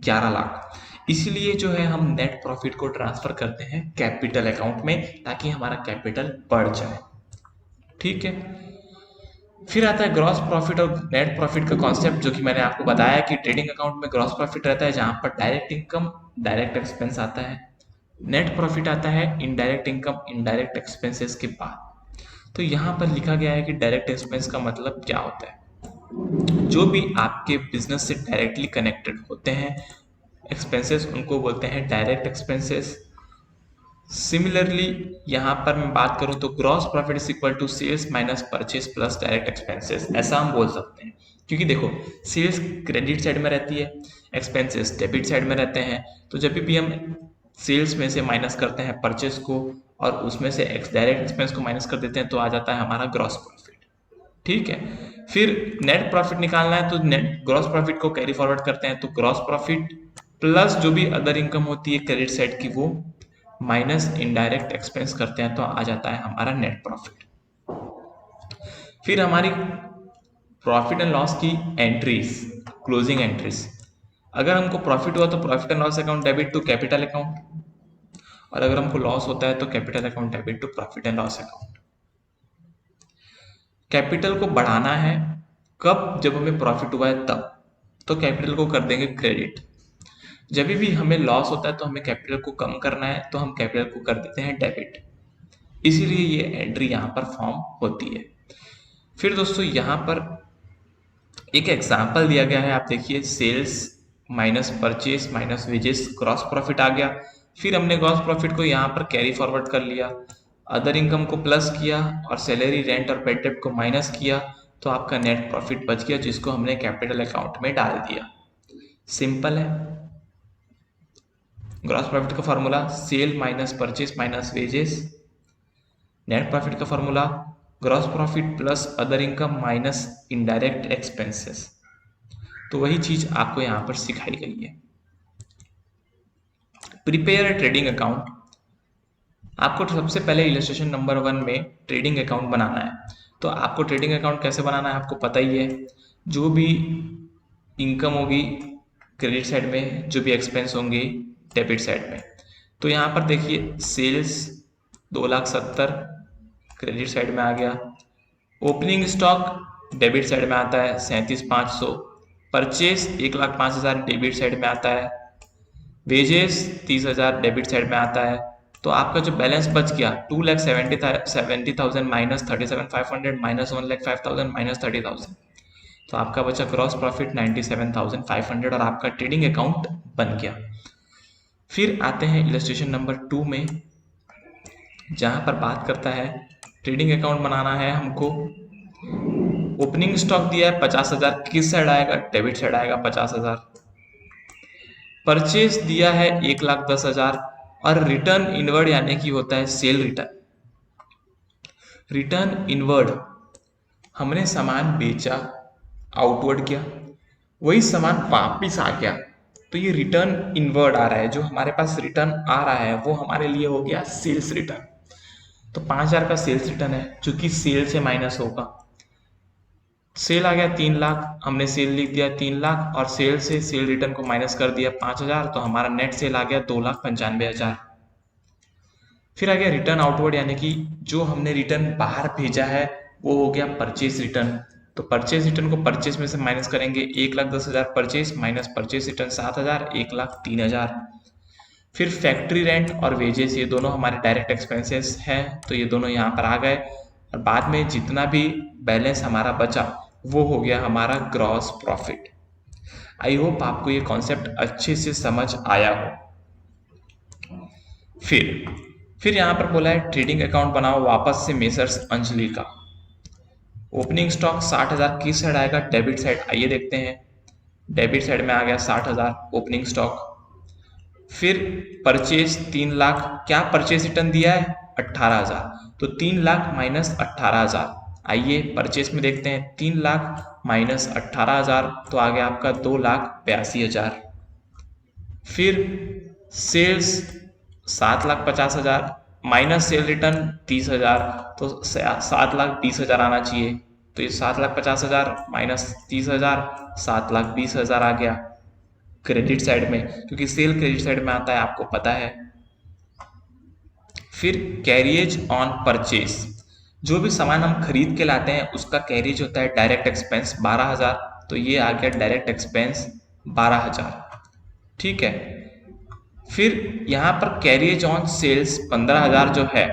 11 लाख। इसीलिए जो है हम नेट प्रॉफिट को ट्रांसफर करते हैं कैपिटल अकाउंट में, ताकि हमारा कैपिटल बढ़ जाए। ठीक है। फिर आता है ग्रॉस प्रॉफिट और नेट प्रॉफिट का कॉन्सेप्ट, जो कि मैंने आपको बताया कि ट्रेडिंग अकाउंट में ग्रॉस प्रॉफिट रहता है जहां पर डायरेक्ट इनकम डायरेक्ट एक्सपेंस आता है। नेट प्रॉफिट आता है इनडायरेक्ट इनकम इनडायरेक्ट एक्सपेंसेस के बाद। तो यहाँ पर लिखा गया है कि डायरेक्ट एक्सपेंस का मतलब क्या होता है? जो भी आपके बिजनेस से डायरेक्टली कनेक्टेड होते हैं एक्सपेंसेस, उनको बोलते हैं डायरेक्ट एक्सपेंसेस। सिमिलरली यहाँ पर मैं बात करूँ तो gross profit is equal to sales minus purchase plus direct expenses, ऐसा हम बोल सकते हैं। क्योंकि देखो, सेल्स क्रेडिट साइड में रहती है, एक्सपेंसेस डेबिट साइड में रहते हैं। तो जब भी हम सेल्स में से माइनस करते हैं परचेज को और उसमें से डायरेक्ट एक्सपेंस को माइनस कर देते हैं, तो आ जाता है हमारा ग्रॉस प्रॉफिट। ठीक है। फिर नेट प्रॉफिट निकालना है तो नेट ग्रॉस प्रॉफिट को कैरी फॉरवर्ड करते हैं, तो ग्रॉस प्रॉफिट प्लस जो भी अदर इनकम होती है क्रेडिट साइड की वो माइनस इनडायरेक्ट एक्सपेंस करते हैं, तो आ जाता है हमारा नेट प्रॉफिट। फिर हमारी प्रॉफिट एंड लॉस की एंट्रीज, क्लोजिंग एंट्रीज। अगर हमको प्रॉफिट हुआ तो profit and loss account debit to capital account, और अगर हमको लॉस होता है तो capital account debit to profit and loss account. Capital को बढ़ाना है कब? जब हमें प्रॉफिट हुआ है तब, तो कैपिटल को कर देंगे क्रेडिट। जब भी हमें लॉस होता है तो हमें कैपिटल को कम करना है, तो हम कैपिटल को कर देते हैं डेबिट। इसीलिए ये एंट्री यहाँ पर फॉर्म होती है। फिर दोस्तों यहाँ पर एक एग्जाम्पल दिया गया है, आप देखिए, sales minus purchase minus wages gross profit आ गया। फिर हमने ग्रॉस प्रॉफिट को यहाँ पर कैरी फॉरवर्ड कर लिया, अदर इनकम को प्लस किया और सैलरी रेंट और पेड डेब्ट को माइनस किया, तो आपका नेट प्रॉफिट बच गया, जिसको हमने कैपिटल अकाउंट में डाल दिया। सिंपल है। ग्रॉस प्रॉफिट का formula sale minus purchase minus wages, net profit का formula gross profit plus other income minus indirect expenses. तो वही चीज आपको यहां पर सिखाई गई है। Prepare trading account. आपको सबसे पहले इलस्ट्रेशन नंबर 1 में ट्रेडिंग अकाउंट बनाना है। तो आपको ट्रेडिंग अकाउंट कैसे बनाना है आपको पता ही है। जो भी इनकम होगी क्रेडिट साइड में, जो भी एक्सपेंस होंगे डेबिट साइड में। तो यहाँ पर देखिए, सेल्स 2,70,000 क्रेडिट साइड में आ गया। ओपनिंग स्टॉक डेबिट साइड में आता है 37,500। परचेज 1,05,000 डेबिट साइड में आता है। वेजेस 30,000 डेबिट साइड में आता है। तो आपका जो बैलेंस बच गया 2,70,000 माइनस 37,500 माइनस 1,05,000 माइनस 30,000, तो आपका बचा ग्रॉस प्रॉफिट 97,500 और आपका ट्रेडिंग अकाउंट बन गया। फिर आते हैं इलस्ट्रेशन नंबर 2 में, जहां पर बात करता है ट्रेडिंग अकाउंट बनाना है हमको। ओपनिंग स्टॉक दिया है 50,000, किस साइड आएगा? डेबिट साइड आएगा 50,000। परचेज दिया है 1,10,000 और रिटर्न इनवर्ड यानी कि होता है सेल रिटर्न। रिटर्न इनवर्ड, हमने सामान बेचा, आउटवर्ड किया, वही सामान वापिस आ गया, तो ये रिटर्न इनवर्ड आ रहा है। जो हमारे पास रिटर्न आ रहा है वो हमारे लिए हो गया सेल्स रिटर्न। तो 5,000 का सेल्स रिटर्न है, जो कि सेल से माइनस होगा। सेल आ गया 3 लाख, हमने सेल लिख दिया 3 लाख और सेल से सेल रिटर्न को माइनस कर दिया 5,000, तो हमारा नेट सेल आ गया 2,95,000। फिर आ गया रिटर्न आउटवर्ड, यानी कि जो हमने रिटर्न बाहर भेजा है वो हो गया परचेज रिटर्न। तो परचेज रिटर्न को परचेज में से माइनस करेंगे, 1,10,000 परचेज माइनस परचेज रिटर्न 7,000, 1,03,000। फिर फैक्ट्री रेंट और वेजेस, ये दोनों हमारे डायरेक्ट एक्सपेंसेस हैं, तो ये दोनों यहाँ पर आ गए। और बाद में जितना भी बैलेंस हमारा बचा वो हो गया हमारा ग्रॉस प्रॉफिट। आई होप आपको ये कॉन्सेप्ट अच्छे से समझ आया हो। फिर यहाँ पर बोला है ट्रेडिंग अकाउंट बनाओ वापस से मेसर्स अंजलि का। ओपनिंग स्टॉक 60,000 किस साइड आएगा? Debit side. आइए देखते हैं। डेबिट साइड में आ गया 60,000 ओपनिंग स्टॉक। फिर परचेज 3 लाख, क्या परचेज रिटर्न दिया है 18,000, तो 3 लाख माइनस 18,000। आइए परचेज में देखते हैं, 3 लाख माइनस 18,000 तो आ गया आपका 2,82,000। फिर सेल्स 7,50,000 माइनस सेल रिटर्न 30,000, तो 7,20,000 आना चाहिए। तो ये 7,50,000 माइनस 30,000 7,20,000 आ गया क्रेडिट साइड में, क्योंकि सेल क्रेडिट साइड में आता है, आपको पता है। फिर कैरियज ऑन परचेज, जो भी सामान हम खरीद के लाते हैं उसका कैरिज होता है डायरेक्ट एक्सपेंस 12,000, तो ये आ गया डायरेक्ट एक्सपेंस 12,000। ठीक है। फिर यहाँ पर कैरियज ऑन सेल्स 15,000 जो है,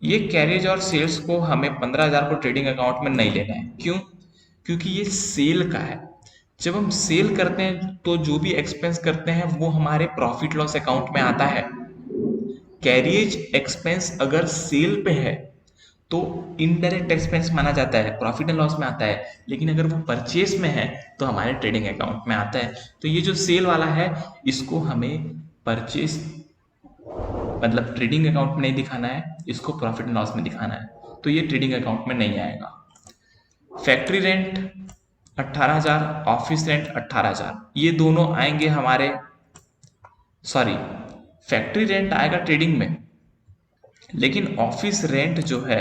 ये कैरियज और सेल्स को हमें 15,000 को ट्रेडिंग अकाउंट में नहीं लेना है। क्यों? क्योंकि ये सेल का है। जब हम सेल करते हैं तो जो भी एक्सपेंस करते हैं वो हमारे प्रॉफिट लॉस अकाउंट में आता है। कैरियज एक्सपेंस अगर सेल पे है तो इनडायरेक्ट एक्सपेंस माना जाता है, प्रॉफिट एंड लॉस में आता है। लेकिन अगर वो परचेस में है तो हमारे ट्रेडिंग अकाउंट में आता है। तो ये जो सेल वाला है इसको हमें परचेस मतलब ट्रेडिंग अकाउंट में नहीं दिखाना है, इसको प्रॉफिट एंड लॉस में दिखाना है, तो ये ट्रेडिंग अकाउंट में नहीं आएगा। फैक्ट्री रेंट 18,000, ऑफिस रेंट 18,000, ये दोनों आएंगे हमारे, सॉरी, फैक्ट्री रेंट आएगा ट्रेडिंग में, लेकिन ऑफिस रेंट जो है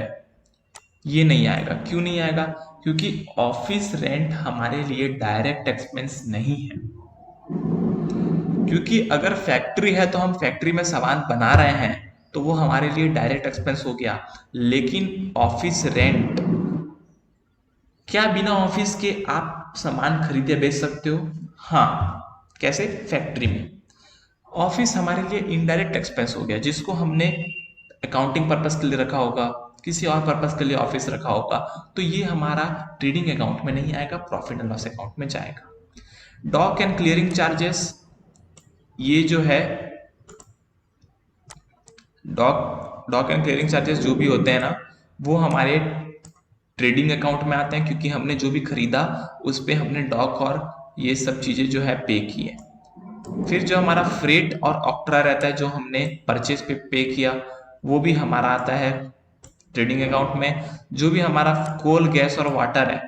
ये नहीं आएगा। क्यों नहीं आएगा? क्योंकि ऑफिस रेंट हमारे लिए डायरेक्ट एक्सपेंस नहीं है। क्योंकि अगर फैक्ट्री है तो हम फैक्ट्री में सामान बना रहे हैं तो वो हमारे लिए डायरेक्ट एक्सपेंस हो गया। लेकिन ऑफिस रेंट, क्या बिना ऑफिस के आप सामान खरीदे बेच सकते हो? हाँ। कैसे? फैक्ट्री में। ऑफिस हमारे लिए इनडायरेक्ट एक्सपेंस हो गया, जिसको हमने अकाउंटिंग पर्पस के लिए रखा होगा, किसी और पर्पस के लिए ऑफिस रखा होगा, तो ये हमारा ट्रेडिंग अकाउंट में नहीं आएगा, प्रॉफिट एंड लॉस अकाउंट में जाएगा। डॉक एंड क्लियरिंग चार्जेस, ये जो है डॉक एंड क्लियरिंग चार्जेस जो भी होते हैं ना, वो हमारे ट्रेडिंग अकाउंट में आते हैं, क्योंकि हमने जो भी खरीदा उस पर हमने डॉक और ये सब चीजें जो है पे की है। फिर जो हमारा फ्रेट और ऑक्ट्रा रहता है, जो हमने परचेज पे किया, वो भी हमारा आता है ट्रेडिंग अकाउंट में। जो भी हमारा कोल, गैस और वाटर है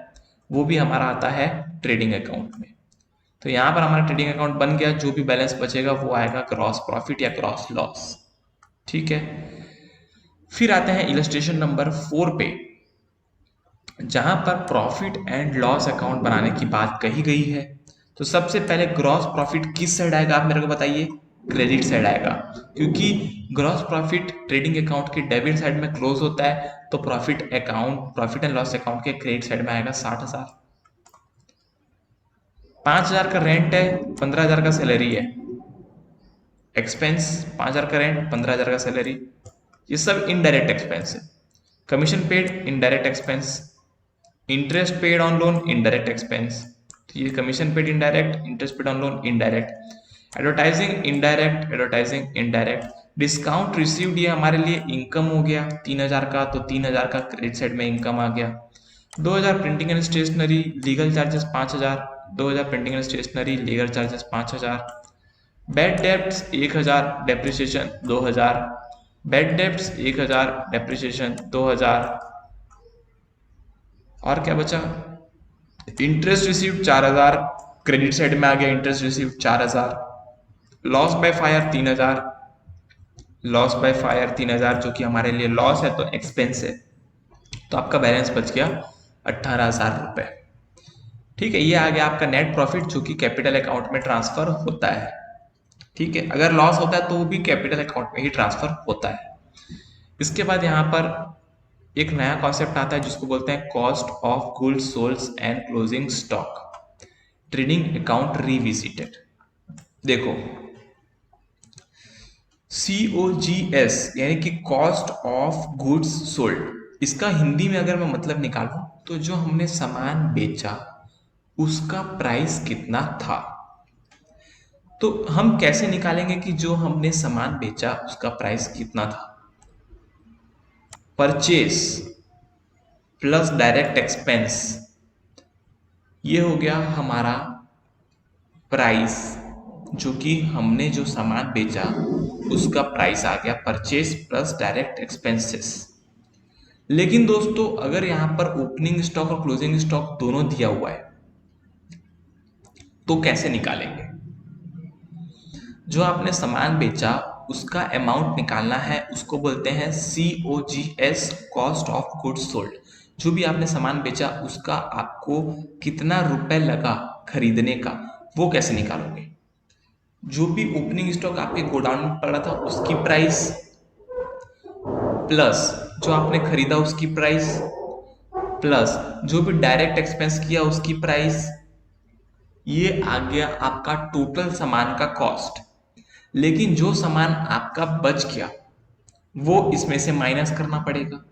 वो भी हमारा आता है ट्रेडिंग अकाउंट में। तो यहाँ पर हमारा ट्रेडिंग अकाउंट बन गया। जो भी बैलेंस बचेगा वो आएगा क्रॉस प्रॉफिट या क्रॉस लॉस। ठीक है। फिर आते हैं इलस्ट्रेशन नंबर 4 पे, जहां पर प्रॉफिट एंड लॉस अकाउंट बनाने की बात कही गई है। तो सबसे पहले ग्रॉस प्रॉफिट किस साइड आएगा, आप मेरे को बताइए? क्रेडिट साइड आएगा, क्योंकि ग्रॉस प्रॉफिट ट्रेडिंग अकाउंट के डेबिट साइड में क्लोज होता है, तो profit account, profit and loss account के क्रेडिट साइड में आएगा 60,000। 5,000 का रेंट है, 15,000 का सैलरी है, एक्सपेंस 5,000 का रेंट, 15,000 का सैलरी, ये सब इनडायरेक्ट एक्सपेंस है। Commission paid indirect expense, interest paid on loan indirect expense, तो ये commission paid indirect, interest paid on loan indirect. Advertising indirect, advertising indirect. Discount received ये हमारे लिए इनकम हो गया 3,000 का, तो 3,000 का क्रेडिट साइड में इनकम आ गया। 2,000 printing and stationery, legal charges 5,000, 2,000 printing and stationery, legal charges 5,000। Bad debts 1,000, depreciation 2,000, bad debts 1,000, depreciation 2,000। और क्या बचा? इंटरेस्ट रिसीव्ड 4,000, क्रेडिट साइड में आ गया interest received 4,000। Loss by fire 3,000, loss by fire 3,000 जो कि हमारे लिए लॉस है तो एक्सपेंस है, तो आपका बैलेंस बच गया 18,000 रुपए। ठीक है। ये आ गया आपका नेट प्रॉफिट, जो कि कैपिटल अकाउंट में ट्रांसफर होता है। ठीक है। अगर लॉस होता है तो वो भी कैपिटल अकाउंट में ही ट्रांसफर होता है। इसके बाद यहाँ पर एक नया कॉन्सेप्ट आता है जिसको बोलते हैं cost of goods sold and closing stock, trading account revisited. देखो, COGS यानी कि कॉस्ट ऑफ गुड्स सोल्ड, इसका हिंदी में अगर मैं मतलब निकालूं तो जो हमने सामान बेचा उसका प्राइस कितना था। तो हम कैसे निकालेंगे कि जो हमने सामान बेचा उसका प्राइस कितना था? परचेस प्लस डायरेक्ट एक्सपेंस, ये हो गया हमारा प्राइस, जो कि हमने जो सामान बेचा उसका प्राइस आ गया परचेज प्लस डायरेक्ट एक्सपेंसेस। लेकिन दोस्तों अगर यहाँ पर ओपनिंग स्टॉक और क्लोजिंग स्टॉक दोनों दिया हुआ है तो कैसे निकालेंगे? जो आपने सामान बेचा उसका अमाउंट निकालना है, उसको बोलते हैं COGS, cost of goods sold. जो भी आपने सामान बेचा उसका आपको कितना रुपए लगा खरीदने का, वो कैसे निकालोगे? जो भी ओपनिंग स्टॉक आपके गोडाउन में पड़ा था उसकी प्राइस प्लस जो आपने खरीदा उसकी प्राइस प्लस जो भी डायरेक्ट एक्सपेंस किया उसकी प्राइस, ये आ गया आपका टोटल सामान का कॉस्ट। लेकिन जो सामान आपका बच गया वो इसमें से माइनस करना पड़ेगा।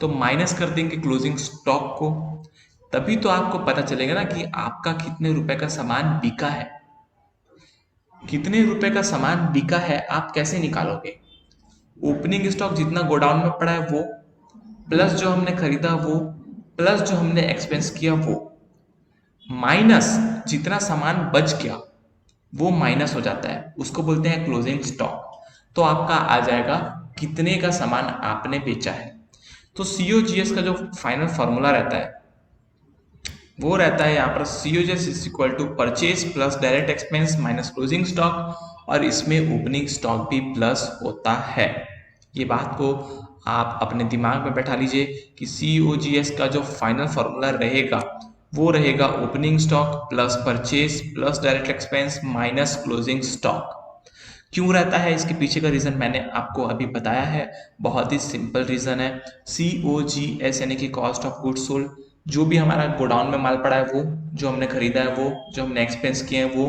तो माइनस कर देंगे क्लोजिंग स्टॉक को, तभी तो आपको पता चलेगा ना कि आपका कितने रुपए का सामान बिका है। कितने रुपए का सामान बिका है आप कैसे निकालोगे? ओपनिंग स्टॉक जितना गोडाउन में पड़ा है वो, प्लस जो हमने खरीदा वो, प्लस जो हमने एक्सपेंस किया वो, माइनस जितना सामान बच गया वो माइनस हो जाता है, उसको बोलते हैं क्लोजिंग स्टॉक। तो आपका आ जाएगा कितने का सामान आपने बेचा है। तो COGS का जो फाइनल फॉर्मूला रहता है वो रहता है यहाँ पर COGS is equal to purchase plus direct expense minus closing stock, और इसमें ओपनिंग स्टॉक भी प्लस होता है। ये बात को आप अपने दिमाग में बैठा लीजिए कि COGS का जो फाइनल फॉर्मूला रहेगा वो रहेगा opening stock plus purchase plus direct expense minus closing stock. क्यों रहता है इसके पीछे का रीजन मैंने आपको अभी बताया है, बहुत ही सिंपल रीजन है। COGS यानी कि कॉस्ट ऑफ गुड्स सोल्ड, जो भी हमारा गोडाउन में माल पड़ा है वो, जो हमने खरीदा है वो, जो हमने एक्सपेंस किए हैं वो,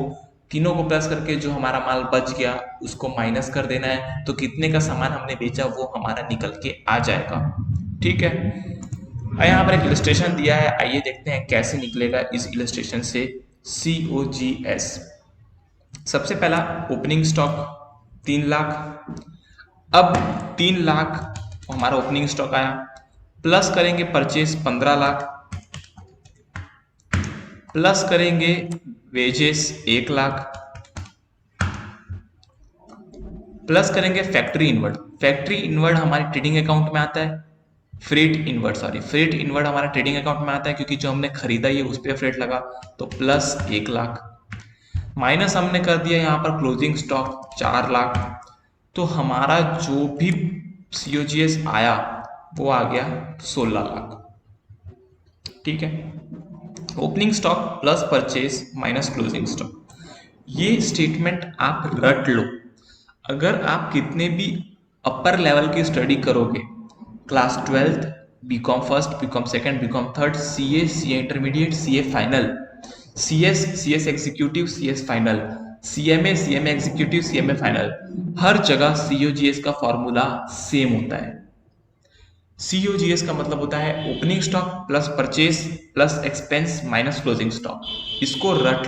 तीनों को प्लस करके जो हमारा माल बच गया उसको माइनस कर देना है। तो कितने का सामान हमने बेचा वो हमारा निकल के आ जाएगा। ठीक है, यहाँ पर एक इलस्ट्रेशन दिया है, आइए देखते हैं कैसे निकलेगा इस इलस्ट्रेशन से COGS। सबसे पहला ओपनिंग स्टॉक 3 लाख। अब 3 लाख हमारा ओपनिंग स्टॉक आया, प्लस करेंगे परचेज 15 लाख, प्लस करेंगे वेजेस 1 लाख, प्लस करेंगे फैक्ट्री इनवर्ड। फैक्ट्री इनवर्ड हमारे ट्रेडिंग अकाउंट में आता है, फ्रेट इनवर्ड हमारा ट्रेडिंग अकाउंट में आता है क्योंकि जो हमने खरीदा ये उस पर फ्रेट लगा, तो प्लस 1 लाख, माइनस हमने कर दिया यहाँ पर क्लोजिंग स्टॉक 4 लाख। तो हमारा जो भी COGS आया वो आ गया 16 लाख। ठीक है, opening stock plus purchase minus closing stock, ये स्टेटमेंट आप रट लो। अगर आप कितने भी अपर लेवल की स्टडी करोगे, class 12th, B Com first, B Com second, B Com third, CA intermediate, CA final, CS executive, CS final, CMA executive, CMA final, हर जगह COGS का फॉर्मूला सेम होता है। COGS का मतलब होता है opening stock plus purchase plus expense minus closing stock. इसको रट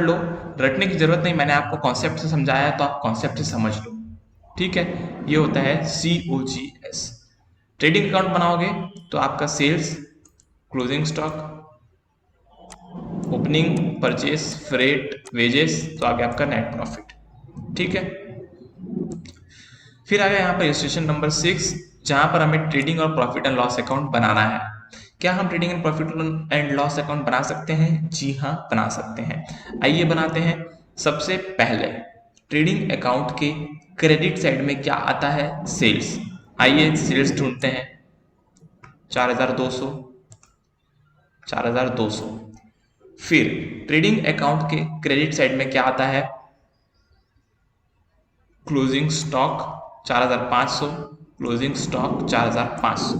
लो, रटने की जरूरत नहीं, मैंने आपको कॉन्सेप्ट से समझाया है तो आप कॉन्सेप्ट से समझ लो। ठीक है, ये होता है COGS। ट्रेडिंग अकाउंट बनाओगे तो आपका sales, closing stock, opening, purchase, freight, wages, तो आ गया आपका नेट प्रॉफिट। ठीक है, फिर आ गया यहाँ पर इलस्ट्रेशन नंबर 6, जहां पर हमें ट्रेडिंग और प्रॉफिट एंड लॉस अकाउंट बनाना है। क्या हम trading and profit and loss account बना सकते हैं? जी हाँ, बना सकते हैं। आइए बनाते हैं। सबसे पहले ट्रेडिंग अकाउंट के क्रेडिट साइड में क्या आता है? सेल्स। आइए सेल्स ढूंढते हैं। 4200, 4200। फिर ट्रेडिंग अकाउंट के क्रेडिट साइड में क्या आता है? Closing stock 4500, closing stock 4500।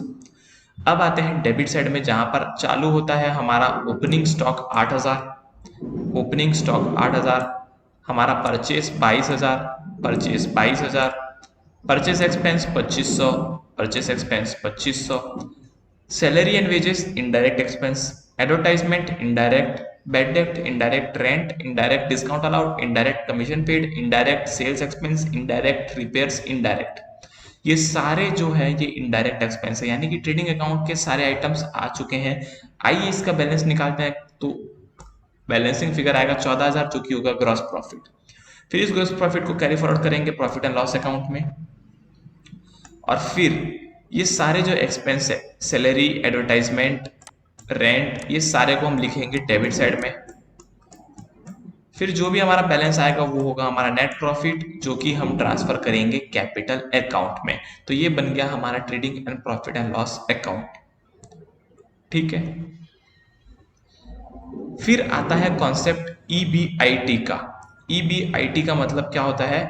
अब आते हैं डेबिट साइड में, जहां पर चालू होता है हमारा ओपनिंग स्टॉक 8000, ओपनिंग स्टॉक 8000, हमारा purchase 22000, purchase 22000, purchase expense 2500, purchase expense 2500, salary and wages indirect expense, advertisement indirect, bad डेप्ट indirect, rent indirect, discount allowed indirect, commission paid indirect, sales expense indirect, repairs indirect. ये सारे जो है ये indirect expense है, यानी कि ट्रेडिंग अकाउंट के सारे आइटम्स आ चुके हैं। आइए इसका बैलेंस निकालते हैं। तो बैलेंसिंग फिगर आएगा 14,000 जो कि होगा ग्रॉस प्रॉफिट। फिर इस ग्रॉस प्रॉफिट को कैरी फॉरवर्ड करेंगे प्रॉफिट एंड लॉस अकाउंट में, और फिर ये सारे जो एक्सपेंस है, सैलरी, एडवर्टाइजमेंट, रेंट, ये सारे को हम लिखेंगे डेबिट साइड में। फिर जो भी हमारा बैलेंस आएगा वो होगा हमारा नेट प्रॉफिट, जो कि हम ट्रांसफर करेंगे कैपिटल अकाउंट में। तो ये बन गया हमारा trading and profit and loss account. ठीक है, फिर आता है कॉन्सेप्ट ईबीआईटी का। ईबीआईटी का मतलब क्या होता है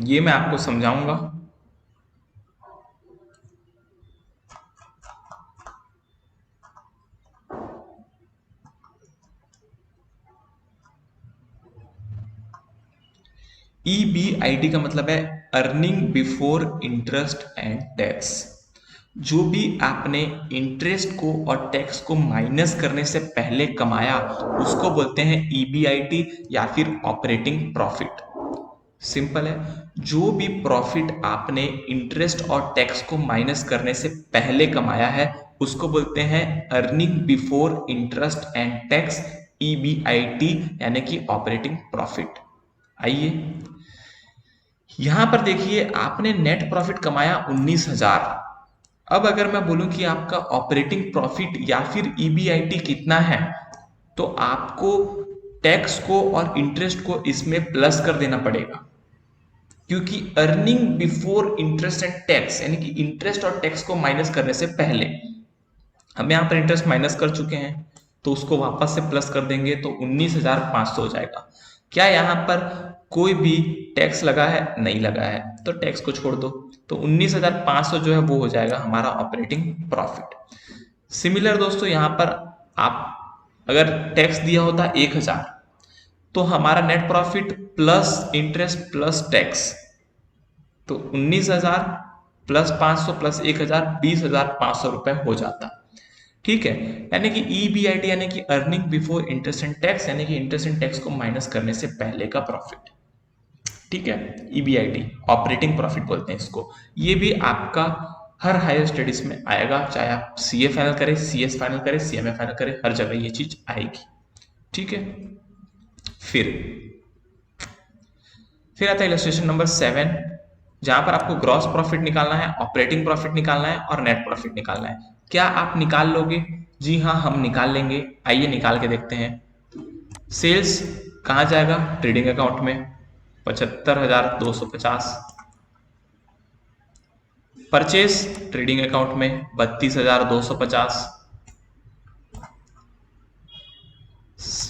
ये मैं आपको समझाऊंगा। ईबीआईटी का मतलब है earning before interest and tax. जो भी आपने इंटरेस्ट को और टैक्स को माइनस करने से पहले कमाया उसको बोलते हैं ईबीआईटी या फिर ऑपरेटिंग प्रॉफिट। सिंपल है, जो भी प्रॉफिट आपने इंटरेस्ट और टैक्स को माइनस करने से पहले कमाया है उसको बोलते हैं earning before interest and tax, EBIT यानी कि ऑपरेटिंग प्रॉफिट। आइए यहां पर देखिए, आपने नेट प्रॉफिट कमाया 19,000। अब अगर मैं बोलूं कि आपका ऑपरेटिंग प्रॉफिट या फिर ईबीआईटी कितना है, तो आपको टैक्स को और इंटरेस्ट को इसमें प्लस कर देना पड़ेगा, क्योंकि earning before interest and tax यानी कि इंटरेस्ट और टैक्स को माइनस करने से पहले हम यहाँ पर इंटरेस्ट माइनस कर चुके हैं, तो उसको वापस से प्लस कर देंगे तो 19,500 हो जाएगा। क्या यहाँ पर कोई भी टैक्स लगा है? नहीं लगा है, तो टैक्स को छोड़ दो, तो 19,500 जो है वो हो जाएगा हमारा ऑपरेटिंग प्रॉफिट। सिमिलर दोस्तों, यहाँ पर आप अगर टैक्स दिया होता 1,000 तो हमारा net profit plus interest plus tax, तो 19,000 प्लस 500 प्लस 1,000 20,500 रुपए हो जाता। ठीक है, यानी कि ईबीआईटी यानी कि earning before interest and tax, यानी कि इंटरेस्ट एंड टैक्स को माइनस करने से पहले का प्रॉफिट। ठीक है, ईबीआईटी ऑपरेटिंग प्रॉफिट बोलते हैं इसको। ये भी आपका हर हायर स्टडीज में आएगा, चाहे आप सीए फाइनल करें, सीएस फाइनल करें, सीएमए फाइनल करें, हर जगह ये चीज आएगी। ठीक है, फिर आता है इलस्ट्रेशन नंबर 7, जहां पर आपको ग्रॉस प्रॉफिट निकालना है, ऑपरेटिंग प्रॉफिट निकालना है और नेट प्रॉफिट निकालना है। क्या आप निकाल लोगे? जी हाँ, हम निकाल लेंगे। आइए निकाल के देखते हैं। सेल्स कहां जाएगा? ट्रेडिंग अकाउंट में 75,250। परचेस ट्रेडिंग अकाउंट में 32,250।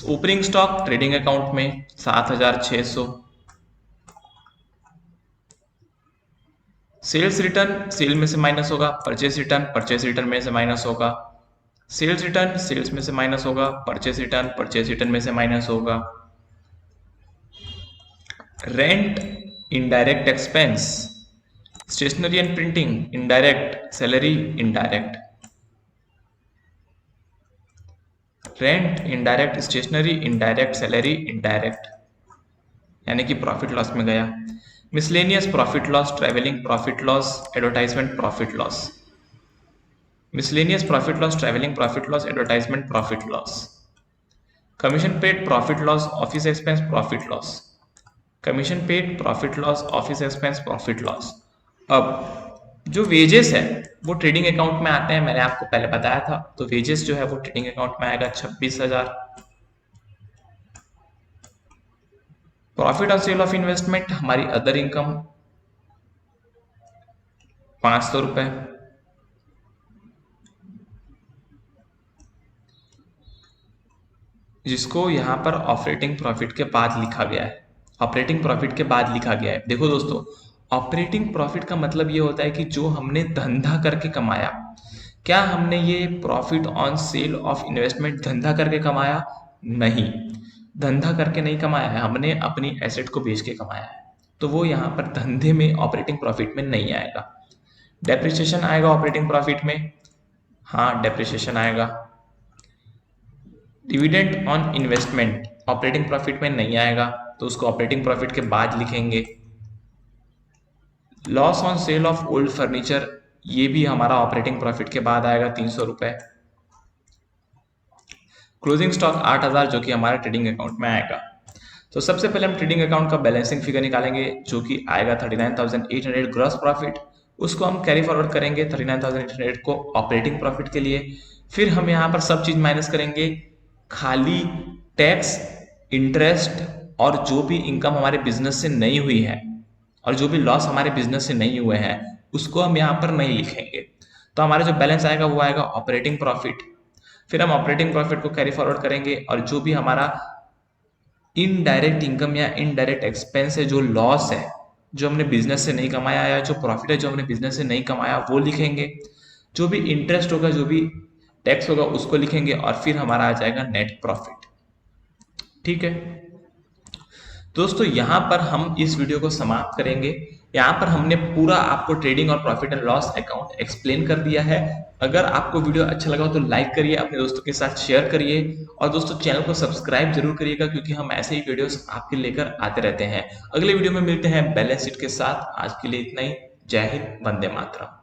ओपनिंग स्टॉक ट्रेडिंग अकाउंट में 7,600। सेल्स रिटर्न सेल में से माइनस होगा, परचेस रिटर्न में से माइनस होगा, सेल्स रिटर्न सेल्स में से माइनस होगा, परचेस रिटर्न में से माइनस होगा। Rent indirect expense, stationery and printing indirect, salary indirect. Rent indirect, stationery indirect, salary indirect, यानी कि प्रॉफिट लॉस में गया। Miscellaneous profit loss, travelling profit loss, advertisement profit loss. Miscellaneous profit loss, travelling profit loss, advertisement profit loss. Commission paid profit loss, office expense profit loss. Commission paid profit loss, office expense profit loss. अब जो wages है वो trading account में आते हैं, मैंने आपको पहले बताया था। तो वेजेस जो है वो ट्रेडिंग अकाउंट में आएगा 26,000। Profit on sale of investment हमारी अदर इनकम 500 रुपए। जिसको यहां पर ऑपरेटिंग प्रॉफिट के बाद लिखा गया है, ऑपरेटिंग प्रॉफिट के बाद लिखा गया है। देखो दोस्तों, ऑपरेटिंग प्रॉफिट का मतलब ये होता है कि जो हमने धंधा करके कमाया। क्या हमने ये profit on sale of investment धंधा करके कमाया? नहीं, धंधा करके नहीं कमाया है, हमने अपनी एसेट को बेच के कमाया है। तो वो यहाँ पर धंधे में ऑपरेटिंग प्रॉफिट में नहीं आएगा। डेप्रिसिएशन आएगा ऑपरेटिंग प्रॉफिट में, हाँ डेप्रिसिएशन आएगा। Dividend on investment operating profit में नहीं आएगा, तो उसको ऑपरेटिंग प्रॉफिट के बाद लिखेंगे। Loss on sale of old furniture, ये भी हमारा ऑपरेटिंग प्रॉफिट के बाद आएगा 300 रुपए। क्लोजिंग स्टॉक 8000 जो कि हमारे ट्रेडिंग अकाउंट में आएगा। तो सबसे पहले हम ट्रेडिंग अकाउंट का बैलेंसिंग फिगर निकालेंगे जो कि आएगा 39,800 ग्रॉस प्रॉफिट। उसको हम कैरी फॉरवर्ड करेंगे 39,800 को ऑपरेटिंग प्रॉफिट के लिए। फिर हम यहाँ पर सब चीज माइनस करेंगे, खाली टैक्स, इंटरेस्ट और जो भी इनकम हमारे बिजनेस से नहीं हुई है और जो भी लॉस हमारे बिजनेस से नहीं हुए हैं उसको हम यहाँ पर नहीं लिखेंगे। तो हमारा जो बैलेंस आएगा वो आएगा ऑपरेटिंग प्रॉफिट। फिर हम ऑपरेटिंग प्रॉफिट को कैरी फॉरवर्ड करेंगे और जो भी हमारा इनडायरेक्ट इनकम या इनडायरेक्ट एक्सपेंस है, जो लॉस है जो हमने बिजनेस से नहीं कमाया या जो प्रॉफिट है जो हमने बिजनेस से नहीं कमाया वो लिखेंगे। जो भी इंटरेस्ट होगा, जो भी टैक्स होगा उसको लिखेंगे और फिर हमारा आ जाएगा नेट प्रॉफिट। ठीक है दोस्तों, यहाँ पर हम इस वीडियो को समाप्त करेंगे। यहाँ पर हमने पूरा आपको ट्रेडिंग और profit and loss account explain कर दिया है। अगर आपको वीडियो अच्छा लगा तो लाइक करिए, अपने दोस्तों के साथ शेयर करिए और दोस्तों चैनल को सब्सक्राइब जरूर करिएगा क्योंकि हम ऐसे ही वीडियोस आपके लेकर आते रहते हैं। अगले वीडियो में मिलते हैं बैलेंस शीट के साथ। आज के लिए इतना ही। जय हिंद, वंदे मातरम।